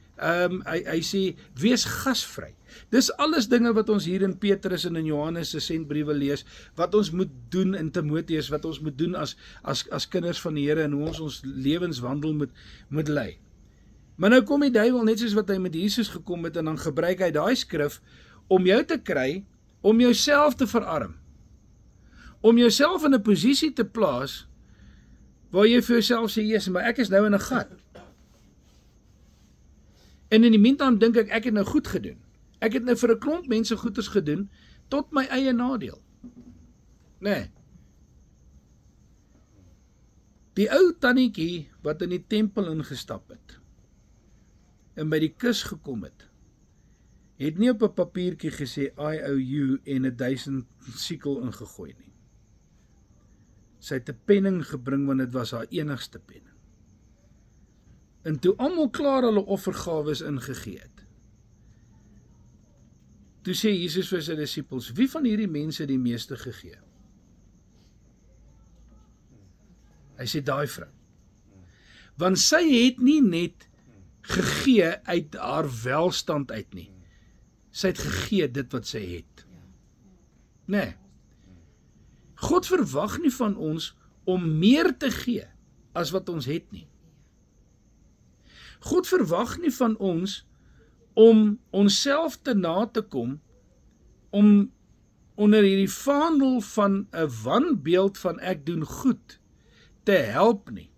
wees gasvry. Dis alles dinge wat ons hier in Petrus en in Johannes se sendbriewe lees, wat ons moet doen in Timoteus, wat ons moet doen as kinders van die Here en hoe ons lewenswandel moet lei. Maar nou kom die duiwel, net soos wat hy met Jesus gekom het, en dan gebruik hy daai skrif om jou te kry, om jouself te verarm. Om jouself in 'n posisie te plaas, waar jy vir jouself sê, Jesus, maar ek is nou in 'n gat. En in die meantime dink ek het nou goed gedoen. Ek het nou vir 'n klomp mense goeders gedoen, tot my eie nadeel. Nee. Die ou tannetjie, wat in die tempel ingestap het, en by die kus gekom het nie op 'n papiertjie gesê, I owe you, en 1000 sikel ingegooi nie. Sy het 'n penning gebring, want dit was haar enigste penning. En toe almal klaar hulle offergawes ingegee het, toe sê Jesus vir sy disippels, wie van hierdie mense die meeste gegee? Hy sê, daai vrou. Want sy het nie net gegee uit haar welstand uit nie. Sy het gegee dit wat sy het. Nee. God verwag nie van ons om meer te gee as wat ons het nie. God verwag nie van ons om onsself te na te kom, om onder hierdie vaandel van 'n wanbeeld van ek doen goed te help nie.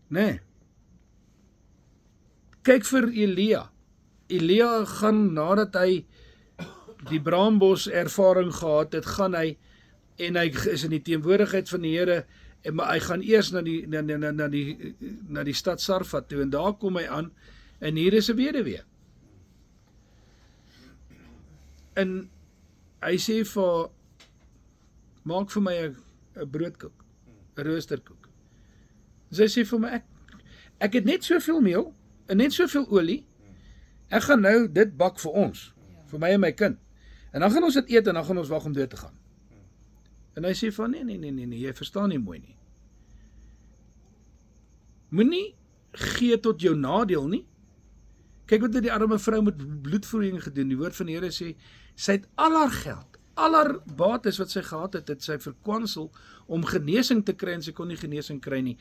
Nee. Kyk vir Elia. Elia gaan nadat hy die braambos ervaring gehad het, gaan hy en hy is in die teenwoordigheid van die Here, maar hy gaan eers na die stad Sarfat toe en daar kom hy aan en hier is 'n weduwee. En hy sê vir maak vir my 'n broodkoek, 'n roosterkoek. Sy sê vir my ek het net soveel meel en net soveel olie. Ek gaan nou dit bak vir ons, vir my en my kind. En dan gaan ons dit eet en dan gaan ons wag om dood te gaan. En hy sê van nee, jy verstaan nie mooi nie. Moenie gee tot jou nadeel nie. Kyk wat het die arme vrou met bloedvloeiing gedoen. Die woord van die Here sê, sy het al haar geld, al haar bates wat sy gehad het, het sy verkwansel om genesing te kry en sy kon nie genesing kry nie.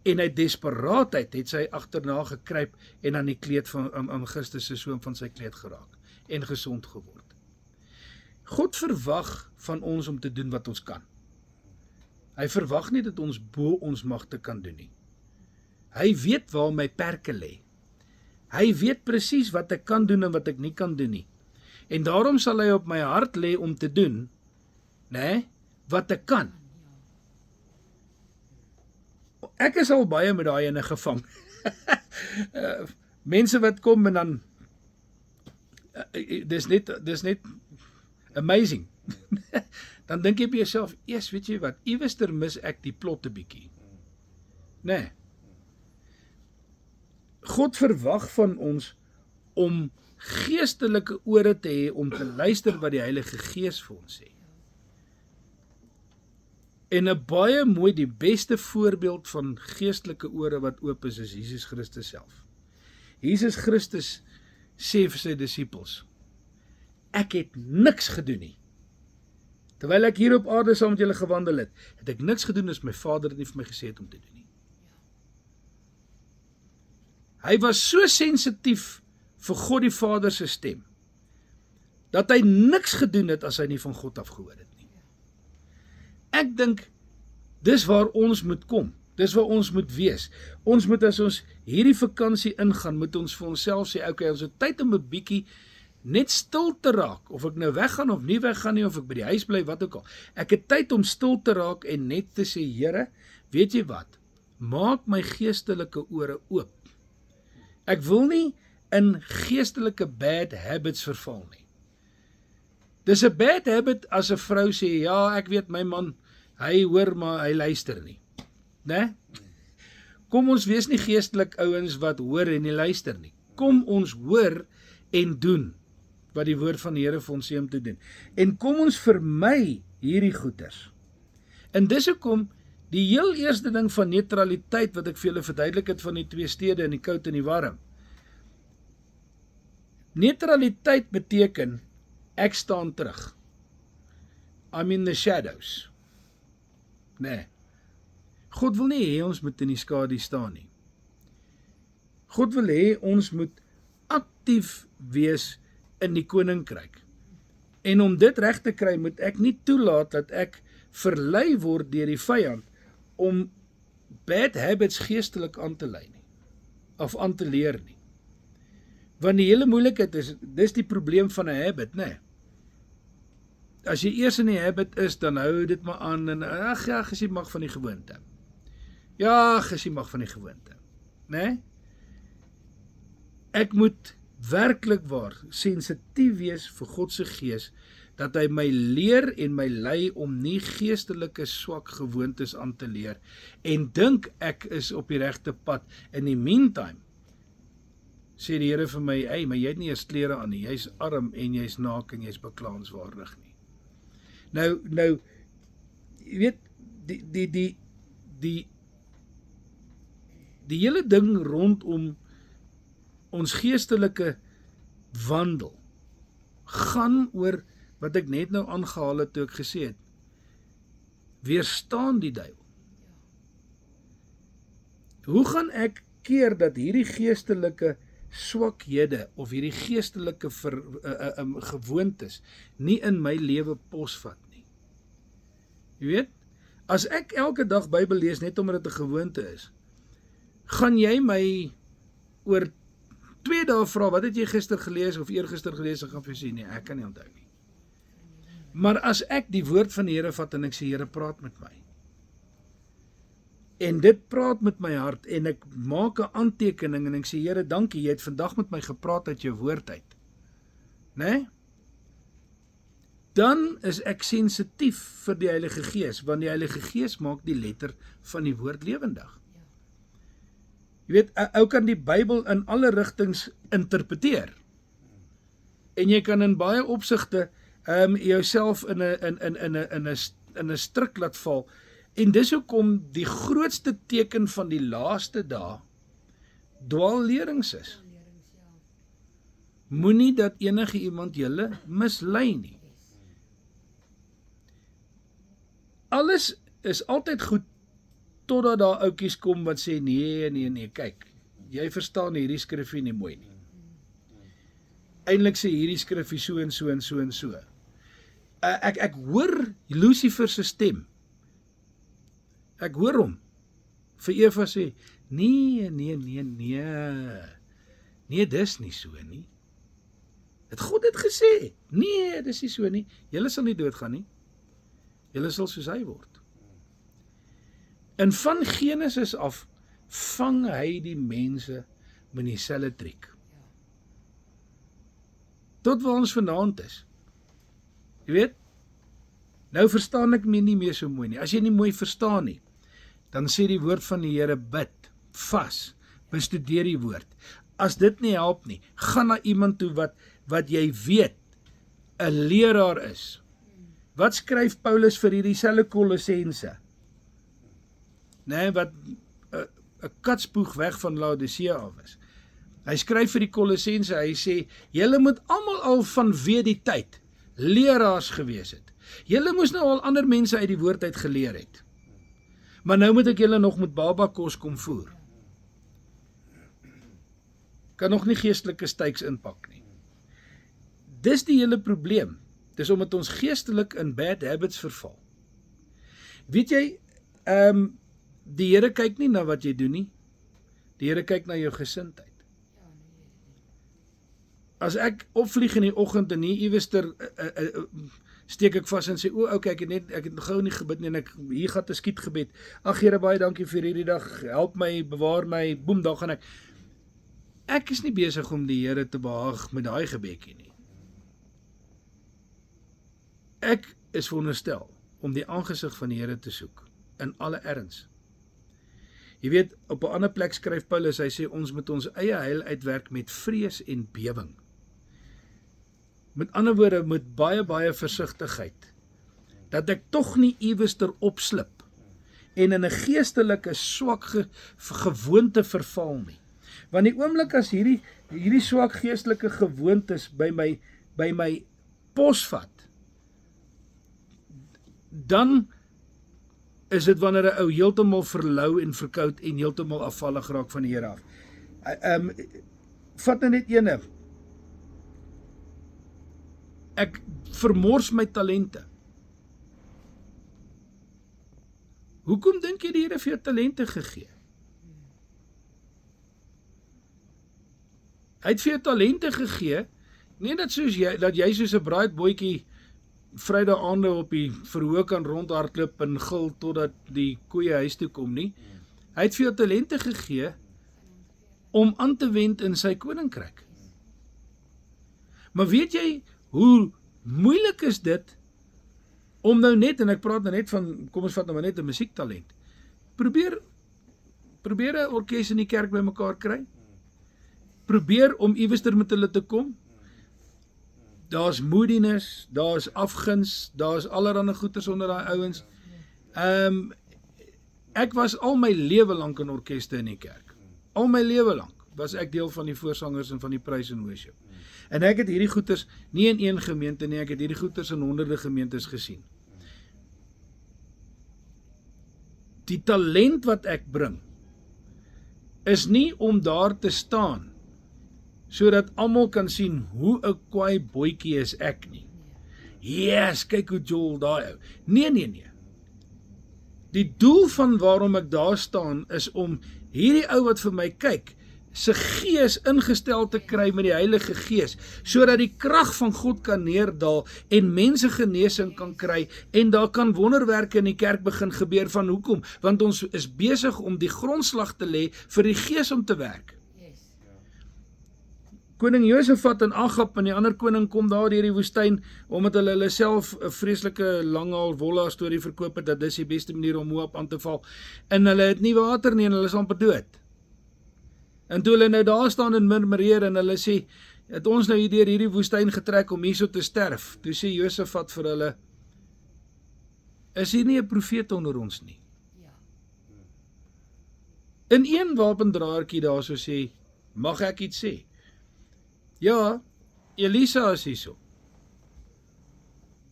En uit desperaatheid het sy agterna gekruip en aan die kleed aan Christus se soem van sy kleed geraak en gesond geword. God verwag van ons om te doen wat ons kan. Hy verwag nie dat ons bo ons magte kan doen nie. Hy weet waar my perke lê. Hy weet presies wat ek kan doen en wat ek nie kan doen nie. En daarom sal hy op my hart lê om te doen, wat ek kan. Ek is al baie met daai ene gevang. Mense wat kom en dan dis net amazing. Dan dink jy by jouself, eers weet jy wat, iewester mis ek die plot 'n bietjie. Nee. God verwag van ons om geestelike ore te hê om te luister wat die Heilige Gees vir ons sê. En 'n baie mooi, die beste voorbeeld van geestelike ore wat oop is Jesus Christus self. Jesus Christus sê vir sy disippels, ek het niks gedoen nie. Terwyl ek hier op aarde saam met julle gewandel het, het ek niks gedoen as my Vader het nie vir my gesê het om te doen nie. Hy was so sensitief vir God die Vader se stem, dat hy niks gedoen het as hy nie van God af gehoor het nie. Ek dink, dis waar ons moet kom, dis waar ons moet wees. Ons moet as ons hierdie vakansie ingaan, moet ons vir onsself sê, okay, ons het tyd om 'n bietjie net stil te raak, of ek nou weggaan of nie weggaan nie, of ek by die huis bly, wat ook al. Ek het tyd om stil te raak en net te sê, Here, weet jy wat, maak my geestelike ore oop. Ek wil nie in geestelike bad habits verval nie. Dis 'n bad habit as 'n vrou sê, ja, ek weet my man, hy hoor maar hy luister nie. Né? Kom ons wees nie geestelik ouens wat hoor en nie luister nie. Kom ons hoor en doen wat die woord van die Here vir ons sê om te doen. En kom ons vermy hierdie goeters. En dis hoekom die heel eerste ding van neutraliteit wat ek vir julle verduidelik het van die twee stede in die koud en die warm. Neutraliteit beteken ek staan terug. I'm in the shadows. Nee. God wil nie hê ons moet in die skadu staan nie. God wil hê ons moet aktief wees in die koninkryk. En om dit reg te kry, moet ek nie toelaat dat ek verlei word deur die vyand om bad habits geestelik aan te lei nie, of aan te leer nie. Want die hele moeilikheid is, dis die probleem van 'n habit, né? As jy eers in die habit is, dan hou dit maar aan en ag ja, gesie mag van die gewoonte. Ja, gesie mag van die gewoonte, né? Ek moet werklik waar sensitief wees vir God se gees, dat hy my leer en my lei om nie geestelike swak gewoontes aan te leer en dink ek is op die regte pad. In die meantime sê die Here vir my, hey, maar jy het nie eens klere aan nie, jy's arm en jy's naak en jy's beklaanswaardig nie. Nou, jy weet, die hele ding rondom ons geestelike wandel gaan oor wat ek net nou aangehaal het toe ek gesê het, weerstaan die duiwel. Hoe gaan ek keer dat hierdie geestelike swakhede of hierdie geestelike gewoontes nie in my lewe posvat nie. Jy weet, as ek elke dag Bybel lees net omdat dit 'n gewoonte is, gaan jy my oor 2 dae vra, wat het jy gister gelees of eergister gelees, en gaan vir sê, nee, ek kan nie onthou nie. Maar as ek die woord van die Here vat en ek sê, Here, praat met my. En dit praat met my hart en ek maak 'n aantekening en ek sê, Here, dankie, jy het vandag met my gepraat uit jou woord uit. Né? Dan is ek sensitief vir die Heilige Gees, want die Heilige Gees maak die letter van die woord lewendig. Jy weet, ou kan die Bybel in alle rigtings interpreteer. En jy kan in baie opsigte jouself in 'n struik laat val. En dis hoekom die grootste teken van die laaste dae dwaallerings is. Moenie dat enige iemand julle mislei nie. Alles is altyd goed totdat daar ouetjies kom wat sê nee, kyk, jy verstaan hierdie skrifgie nie mooi nie. Eintlik sê hierdie skrifgie so en so en so en so. Ek hoor Lucifer se stem. Ek hoor hom vir Eva sê, nee, dis nie so nie. Het God dit gesê? Nee, dis nie so nie. Julle sal nie doodgaan nie. Julle sal soos hy word. En van Genesis af vang hy die mense met dieselfde triek. Tot waar ons vanaand is. Jy weet, nou verstaan ek my nie meer so mooi nie. As jy nie mooi verstaan nie, dan sê die woord van die Here, bid, vas, bestudeer die woord. As dit nie help nie, gaan na iemand toe wat jy weet, 'n leraar is. Wat skryf Paulus vir hierdie selfe Kolossense? Nee, wat 'n katspoeg weg van Laodicea af is. Hy skryf vir die Kolossense, hy sê, julle moet almal al vanweë die tyd leraars gewees het. Julle moes nou al ander mense uit die woord uit geleer het. Maar nou moet ek julle nog met babakos kom voer. Kan nog nie geestelike styks inpak nie. Dis die hele probleem. Dis omdat ons geestelik in bad habits verval. Weet jy, die Here kyk nie na wat jy doen nie. Die Here kyk na jou gesindheid. As ek opvlieg in die oggend en hier iewester steek ek vas en sê, okay, ek het gou nie gebid nie en hier gaan 'n skietgebed. Ag Here, baie dankie vir hierdie dag. Help my, bewaar my. Boem, daar gaan ek. Ek is nie besig om die Here te behaag met daai gebedjie nie. Ek is veronderstel om die aangesig van die Here te soek in alle erns. Jy weet, op 'n ander plek skryf Paulus, hy sê ons moet ons eie heil uitwerk met vrees en bewing. Met ander woorde, met baie versigtigheid, dat ek tog nie iewester opslip en in 'n geestelike swak gewoonte verval nie. Want die oomblik as hierdie swak geestelike gewoontes by my posvat, dan is dit wanneer 'n ou heeltemal verlou en verkoud en heeltemal afvallig raak van die Here af. Vat nou net ene. Ek vermors my talente. Hoekom dink jy die Here vir jou talente gegee? Hy het vir jou talente gegee, nie dat jy soos 'n braaitbootjie Vrydag aande op die verhoog kan rondhardloop en gil totdat die koeie huis toe kom nie. Hy het vir jou talente gegee om aan te wend in sy koninkryk. Maar weet jy hoe moeilik is dit om nou net, en ek praat nou net van, kom ons vat nou maar net 'n musiektalent. Probeer 'n orkes in die kerk bymekaar kry. Probeer om iewester met hulle te kom. Daar's moodiness, daar's afguns, daar's allerlei goeters onder daai ouens. Ek was al my lewe lank in orkeste in die kerk. Al my lewe lank was ek deel van die voorsangers en van die praise and worship. En ek het hierdie goeters nie in een gemeente nie, ek het hierdie goeters in honderde gemeentes gesien. Die talent wat ek bring is nie om daar te staan sodat almal kan sien hoe 'n kwaai boetjie is ek nie. Yes, kyk hoe Joel daai ou. Nee. Die doel van waarom ek daar staan is om hierdie ou wat vir my kyk, se gees ingestel te kry met die Heilige Gees, sodat die krag van God kan neerdal en mense genesing kan kry en daar kan wonderwerke in die kerk begin gebeur. Van hoekom? Want ons is besig om die grondslag te lê vir die Gees om te werk. Koning Josafat en Agab en die ander koning kom daar deur die woestyn, omdat hulle self 'n vreeslike langhaal wolla storie verkoop het, dat dis die beste manier om Moab aan te val. En hulle het nie water nie en hulle is amper dood. En toe hulle nou daar staan en murmureer en hulle sê, het ons nou hier deur hierdie woestyn getrek om hierso te sterf. Toe sê Josafat vir hulle, is hier nie 'n profeet onder ons nie? In een wapendraertjie daarso sê, mag ek iets sê? Ja, Elisa is hierso.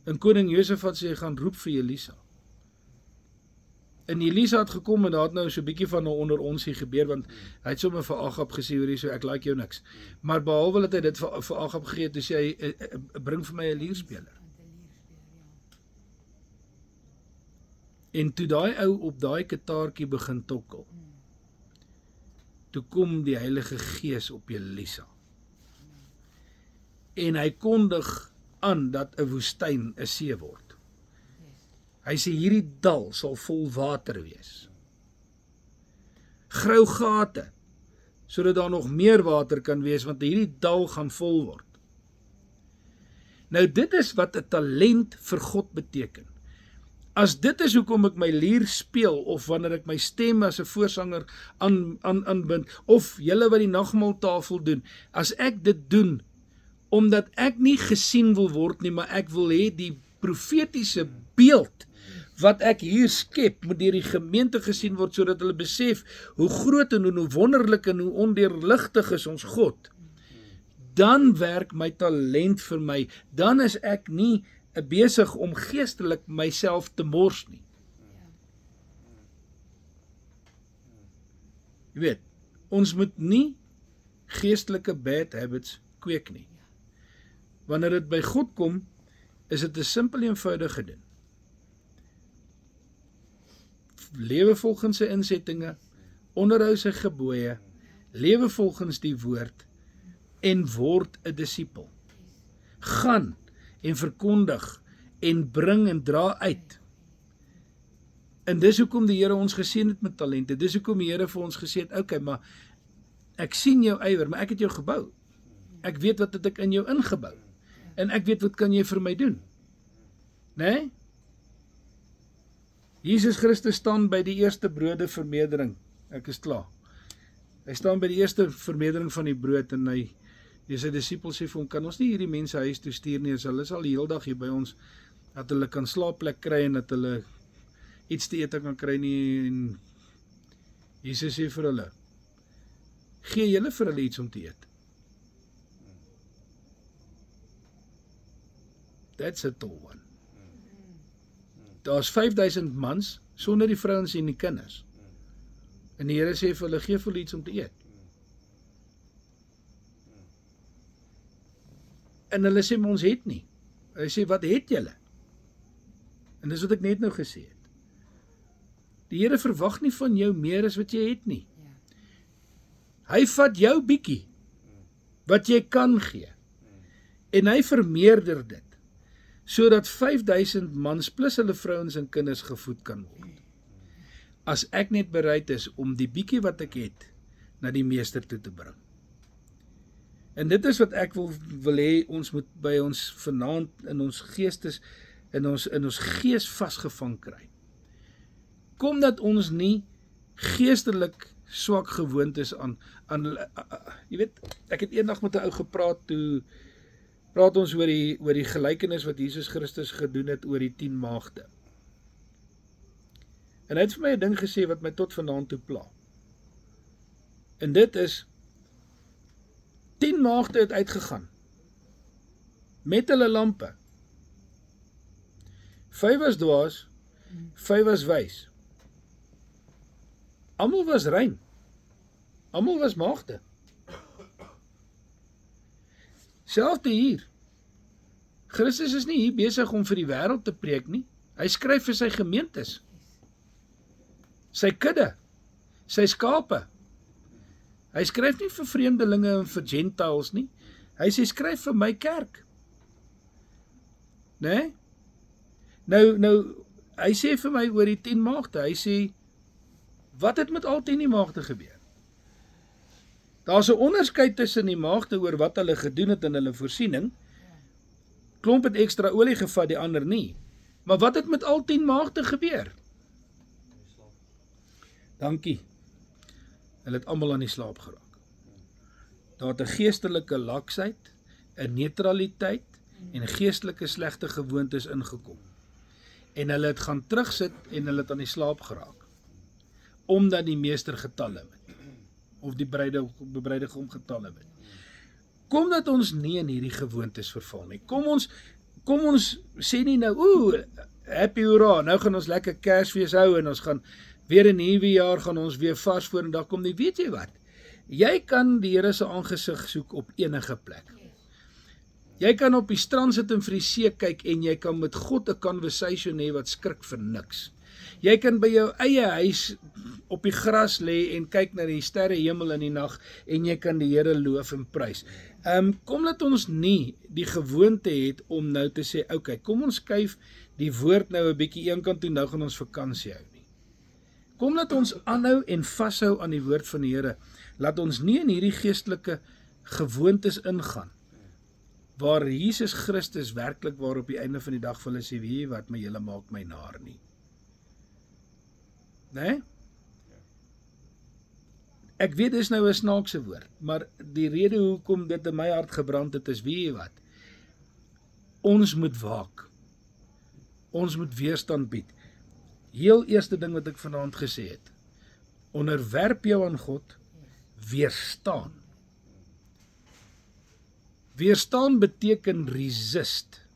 En koning Josafat sê, gaan roep vir Elisa. En Elisa het gekom en daar het nou so 'n bietjie van 'n onder ons hier gebeur, want hy het sommer vir Agab gesê, hoor hierso, ek like jou niks. Maar behalwe dat hy dit vir Agab gegee het, toe sê hy, bring vir my 'n lierspeler. En toe daai ou op daai kitaartjie begin tokkel, toe kom die Heilige Gees op Elisa. En hy kondig aan dat 'n woestyn 'n see word. Hy sê hierdie dal sal vol water wees. Grou gate, sodat daar nog meer water kan wees, want hierdie dal gaan vol word. Nou dit is wat 'n talent vir God beteken. As dit is hoekom ek my lier speel, of wanneer ek my stem as 'n voorsanger aanbind, of julle wat die nagmaaltafel doen, as ek dit doen, omdat ek nie gesien wil word nie, maar ek wil hê die profetiese beeld wat ek hier skep, moet deur die gemeente gesien word, sodat hulle besef hoe groot en hoe wonderlik en hoe ondeurligtig is ons God. Dan werk my talent vir my, dan is ek nie besig om geestelik myself te mors nie. Jy weet, ons moet nie geestelike bad habits kweek nie. Wanneer dit by God kom, is dit 'n simpel eenvoudige ding. Lewe volgens sy insettinge, onderhou sy gebooie, lewe volgens die woord en word 'n disipel. Gaan en verkondig en bring en dra uit. En dis hoekom die Here ons geseën het met talente. Dis hoekom die Here vir ons gesê het, okay, maar ek sien jou ywer, maar ek het jou gebou. Ek weet wat het ek in jou ingebou. En ek weet wat kan jy vir my doen. Nee? Jesus Christus staan by die eerste brode vermeerdering. Ek is klaar. Hy staan by die eerste vermeerdering van die brood en sy disipels sê vir hom, kan ons nie hierdie mense huis toe stuur nie, as hulle is al die hele dag hier by ons, dat hulle kan slaapplek kry en dat hulle iets te eet kan kry nie. En Jesus sê vir hulle, gee julle vir hulle iets om te eet. That's a tall one. Daar's 5000 mans, sonder die vrouens en die kinders. En die Here sê vir hulle, gee vir hulle iets om te eet. En hulle sê, maar ons het nie. Hy sê, wat het julle? En dis wat ek net nou gesê het. Die Here verwag nie van jou meer as wat jy het nie. Hy vat jou bietjie, wat jy kan gee, en hy vermeerder dit, sodat 5000 mans plus hulle vrouens en kinders gevoed kan word. As ek net bereid is om die bietjie wat ek het, na die meester toe te bring. En dit is wat ek wil hê, ons moet by ons vanaand in ons geestes, in ons gees vasgevang kry. Kom dat ons nie geestelik swak gewoond is aan jy weet, ek het eendag met 'n ou gepraat, toe praat ons oor die gelykenis wat Jesus Christus gedoen het oor die 10 maagde. En hy het vir my 'n ding gesê wat my tot vanaand toe pla. En dit is 10 maagde het uitgegaan met hulle lampe. 5 was dwaas, 5 was wys. Almal was rein. Almal was maagde. Selfde hier. Christus is nie hier besig om vir die wêreld te preek nie. Hy skryf vir sy gemeentes. Sy kudde, sy skape. Hy skryf nie vir vreemdelinge en vir Gentiles nie. Hy sê skryf vir my kerk. Né? Nou, hy sê vir my oor die 10 maagde, hy sê, wat het met al 10 die maagde gebeur? Daar's 'n onderskeid tussen die maagde oor wat hulle gedoen het in hulle voorsiening. Klomp het ekstra olie gevat, die ander nie. Maar wat het met al 10 maagde gebeur? Dankie. Hulle het almal aan die slaap geraak. Daar het 'n geestelike laksheid, 'n neutraliteit en geestelike slegte gewoontes ingekom. En hulle het gaan terugsit en hulle het aan die slaap geraak. Omdat die meester getalle het. Of die bruidegom getalle het. Kom dat ons nie in hierdie gewoontes verval nie. Kom ons sê nie nou, happy hoera, nou gaan ons lekker Kersfees hou en ons gaan weer 'n nuwe jaar gaan ons weer vars vorendag kom nie. Weet jy wat? Jy kan die Here se aangesig soek op enige plek. Jy kan op die strand sit en vir die see kyk en jy kan met God 'n conversation hê wat skrik vir niks. Jy kan by jou eie huis op die gras lê en kyk na die sterre hemel in die nag en jy kan die Here loof en prys. Kom laat ons nie die gewoonte het om nou te sê, okay, kom ons skuif die woord nou 'n bietjie eenkant toe, nou gaan ons vakansie hou nie. Kom laat ons aanhou en vashou aan die woord van die Here. Laat ons nie in hierdie geestelike gewoontes ingaan waar Jesus Christus werklik waar op die einde van die dag vir hulle sê, weet jy wat, my julle maak my naar nie. Né? Ek weet dis nou 'n snaakse woord, maar die rede hoekom dit in my hart gebrand het is, weet jy wat? Ons moet waak. Ons moet weerstand bied. Heel eerste ding wat ek vanaand gesê het. Onderwerp jou aan God, weerstaan. Weerstaan beteken resist.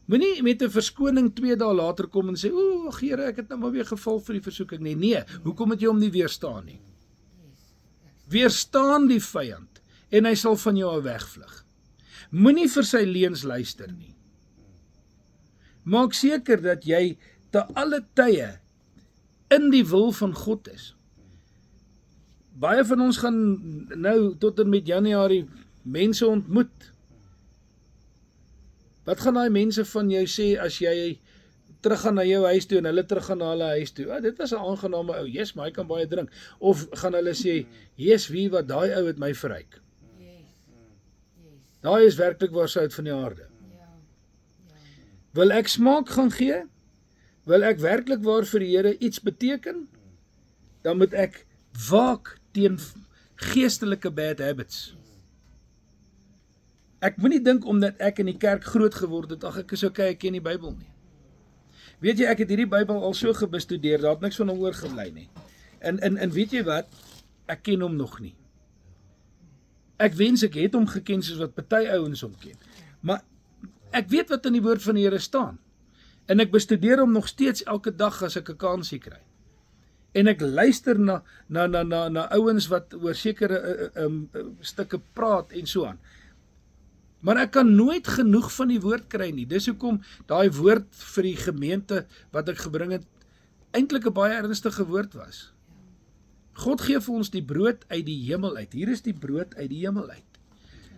Moenie met 'n verskoning 2 dae later kom en sê, ag Here, ek het nou maar weer geval vir die versoeking nie. Nee, hoekom het jy hom nie weerstaan nie? Weerstaan die vyand en hy sal van jou wegvlug. Moenie vir sy leuns luister nie. Maak seker dat jy te alle tye in die wil van God is. Baie van ons gaan nou tot en met Januarie mense ontmoet. Wat gaan daai mense van jou sê as jy teruggaan na jou huis toe en hulle teruggaan na hulle huis toe? Dit was 'n aangename ou, yes, maar hy kan baie drink. Of gaan hulle sê, yes, wie wat daai ou het my verryk. Daai is werklik waar sout van die aarde. Wil ek smaak gaan gee? Wil ek werklik waar vir die Here iets beteken? Dan moet ek waak teen geestelike bad habits. Ek moenie dink omdat ek in die kerk groot geword het, ag ek is okay, ek ken die Bybel nie. Weet jy, ek het hierdie Bybel al so gebestudeer, daar het niks van hom oorgebly nie. En weet jy wat? Ek ken hom nog nie. Ek wens ek het hom geken soos wat party ouens hom ken. Maar ek weet wat in die woord van die Here staan. En ek bestudeer hom nog steeds elke dag as ek 'n kansie kry. En ek luister na ouens wat oor sekere stukke praat en so aan. Maar ek kan nooit genoeg van die woord kry nie. Dis hoekom daai woord vir die gemeente wat ek gebring het, eintlik 'n baie ernstige woord was. God gee vir ons die brood uit die hemel uit. Hier is die brood uit die hemel uit.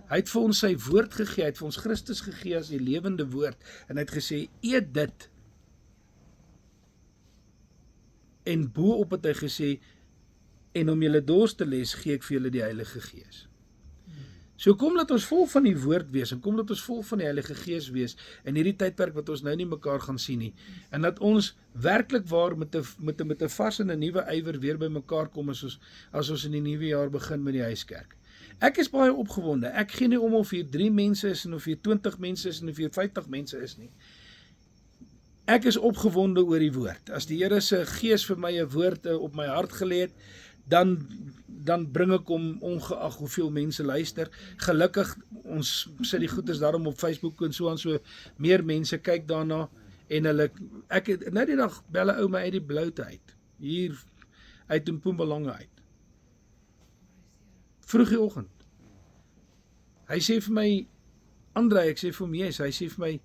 Hy het vir ons sy woord gegee, hy het vir ons Christus gegee as die lewende woord, en hy het gesê, eet dit. En bo-op het hy gesê, en om julle dors te les, gee ek vir julle die Heilige Gees. So kom laat ons vol van die woord wees, en kom laat ons vol van die Heilige Gees wees, in hierdie tydperk wat ons nou nie mekaar gaan sien nie, en dat ons werklik waar met 'n vars en 'n nuwe ywer weer by mekaar kom, as ons in die nuwe jaar begin met die huiskerk. Ek is baie opgewonde, ek gee nie om of hier 3 mense is, en of hier 20 mense is, en of hier 50 mense is nie. Ek is opgewonde oor die woord. As die Here se Gees vir my 'n woord op my hart gelê het, dan bring ek hom ongeag hoeveel mense luister. Gelukkig, ons sit die goeders daarom op Facebook en so aan, so meer mense kyk daarna, en ek het nou die dag bel 'n ou my uit die bloute uit, hier uit Mpumalanga uit. Vroeg die oggend. Hy sê vir my, André, ek sê vir hom, yes, hy sê vir my,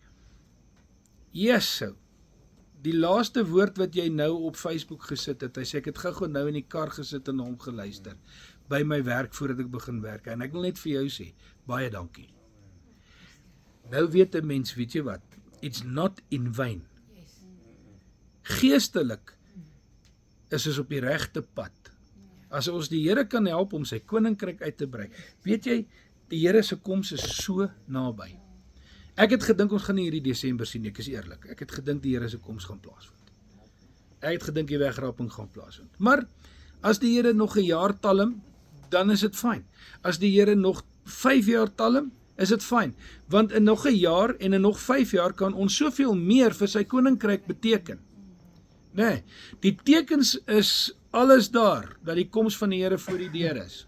yes, die laaste woord wat jy nou op Facebook gesit het, hy sê, ek het gou nou in die kar gesit en hom geluister, by my werk voordat ek begin werk, en ek wil net vir jou sê, baie dankie. Nou weet 'n mens, weet jy wat, it's not in vain. Geestelik is ons op die regte pad. As ons die Here kan help om sy koninkryk uit te brei, weet jy, die Here se koms is so naby. Ek het gedink ons gaan nie hierdie Desember sien, ek is eerlik. Ek het gedink die Here se koms gaan plaasvind. Ek het gedink die wegraping gaan plaasvind. Maar as die Here nog 'n jaar talm, dan is dit fyn. As die Here nog 5 jaar talm, is dit fyn. Want in nog 'n jaar en in nog 5 jaar kan ons soveel meer vir sy koninkryk beteken. Nee, die tekens is alles daar, dat die koms van die Here voor die deur is.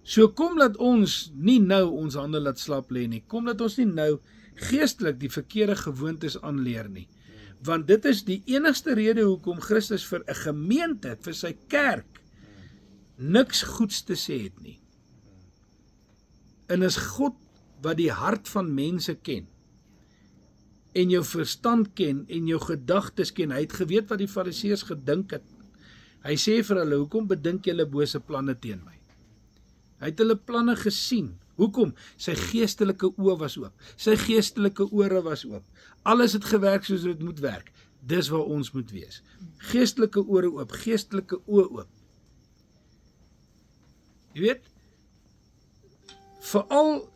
So kom laat ons nie nou ons hande laat slap lê nie, kom laat ons nie nou geestelik die verkeerde gewoontes aanleer nie, want dit is die enigste rede hoekom Christus vir 'n gemeente, vir sy kerk, niks goeds te sê het nie. En is God wat die hart van mense ken, en jou verstand ken, en jou gedagtes ken. Hy het geweet wat die Fariseërs gedink het. Hy sê vir hulle, hoekom bedink julle bose planne teen my? Hy het hulle planne gesien. Hoekom? Sy geestelike oë was oop. Sy geestelike ore was oop. Alles het gewerk soos dit moet werk. Dis waar ons moet wees. Geestelike ore oop, geestelike oë oop. Jy weet, veral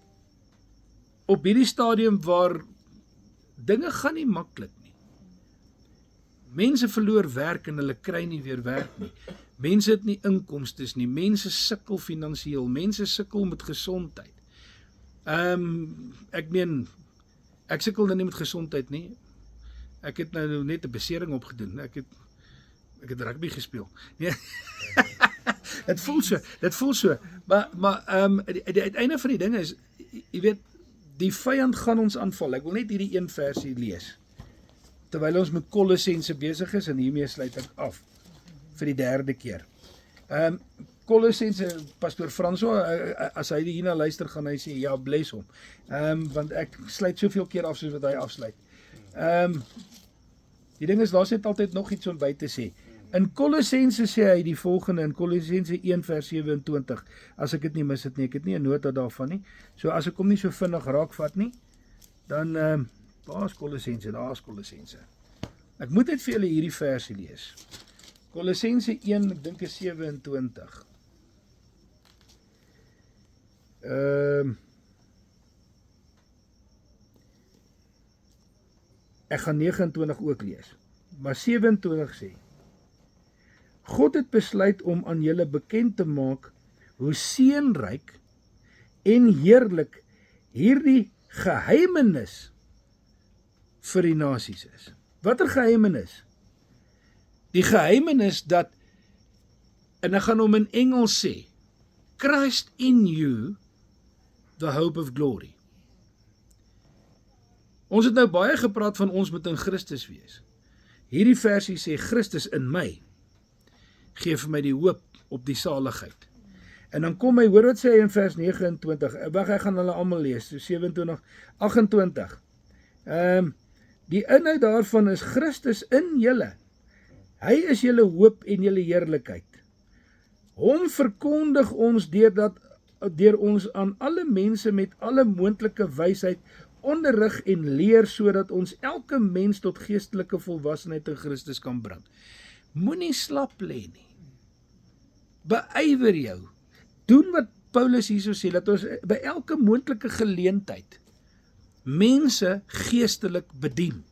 op hierdie stadium waar dinge gaan nie maklik nie. Mense verloor werk en hulle kry nie weer werk nie. Mense het nie inkomstes nie. Mense sukkel finansiëel. Mense sukkel met gesondheid. Ek meen, ek sukkel nou nie met gesondheid nie. Ek het nou net 'n besering opgedoen. Ek het rugby gespeel. Nee. Dit voel so. Maar die uiteinde van die ding is, jy weet, die vyand gaan ons aanval. Ek wil net hierdie een versie lees, terwyl ons met Kolossense besig is, en hiermee sluit ek af, vir die 3de keer. Kolossense, Pastor François, as hy hierna luister, gaan hy sê, ja, bless hom, want ek sluit soveel keer af, soos wat hy afsluit. Die ding is, daar sit altyd nog iets om by te sê. In Kolossense sê hy die volgende, in Kolossense 1 vers 27, as ek dit nie mis het nie, ek het nie 'n nota daarvan nie, so as ek hom nie so vinnig raakvat nie, dan, waar is Kolossense, daar is Kolossense. Ek moet net vir julle hierdie versie lees. Kolossense 1, ek dink is 27. Ek gaan 29 ook lees, maar 27 sê, God het besluit om aan julle bekend te maak hoe seënryk en heerlik hierdie geheimenis vir die nasies is. Watter geheimenis? Die geheimenis dat, en ek gaan hom in Engels sê, Christ in you, the hope of glory. Ons het nou baie gepraat van ons moet in Christus wees. Hierdie versie sê, Christus in my, gee vir my die hoop op die saligheid. En dan kom hy, hoor wat sê hy in vers 29, wag, ek gaan hulle almal lees, so 27, 28. Die inhoud daarvan is Christus in julle. Hy is julle hoop en julle heerlikheid. Hom verkondig ons deur ons aan alle mense met alle moontlike wysheid onderrig en leer, sodat ons elke mens tot geestelike volwassenheid in Christus kan bring. Moenie slap lê nie. Beywer jou. Doen wat Paulus hierso sê, dat ons by elke moontlike geleentheid mense geestelik bedien.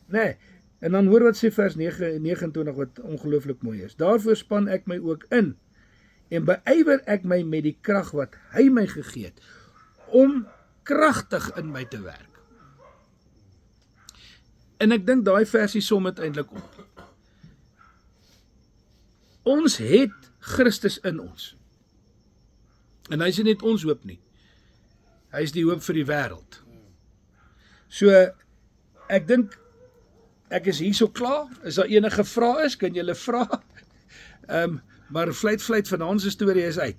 Nee, en dan hoor wat sê vers 29 wat ongelooflik mooi is. Daarvoor span ek my ook in en beywer ek my met die krag wat hy my gegee het om kragtig in my te werk. En ek dink daai versie som dit eintlik op. Ons het Christus in ons. En hy is nie net ons hoop nie. Hy is die hoop vir die wêreld. So, ek dink, ek is hier so klaar. As daar enige vrae is, kan julle vra. Maar vleit van ons storie is uit.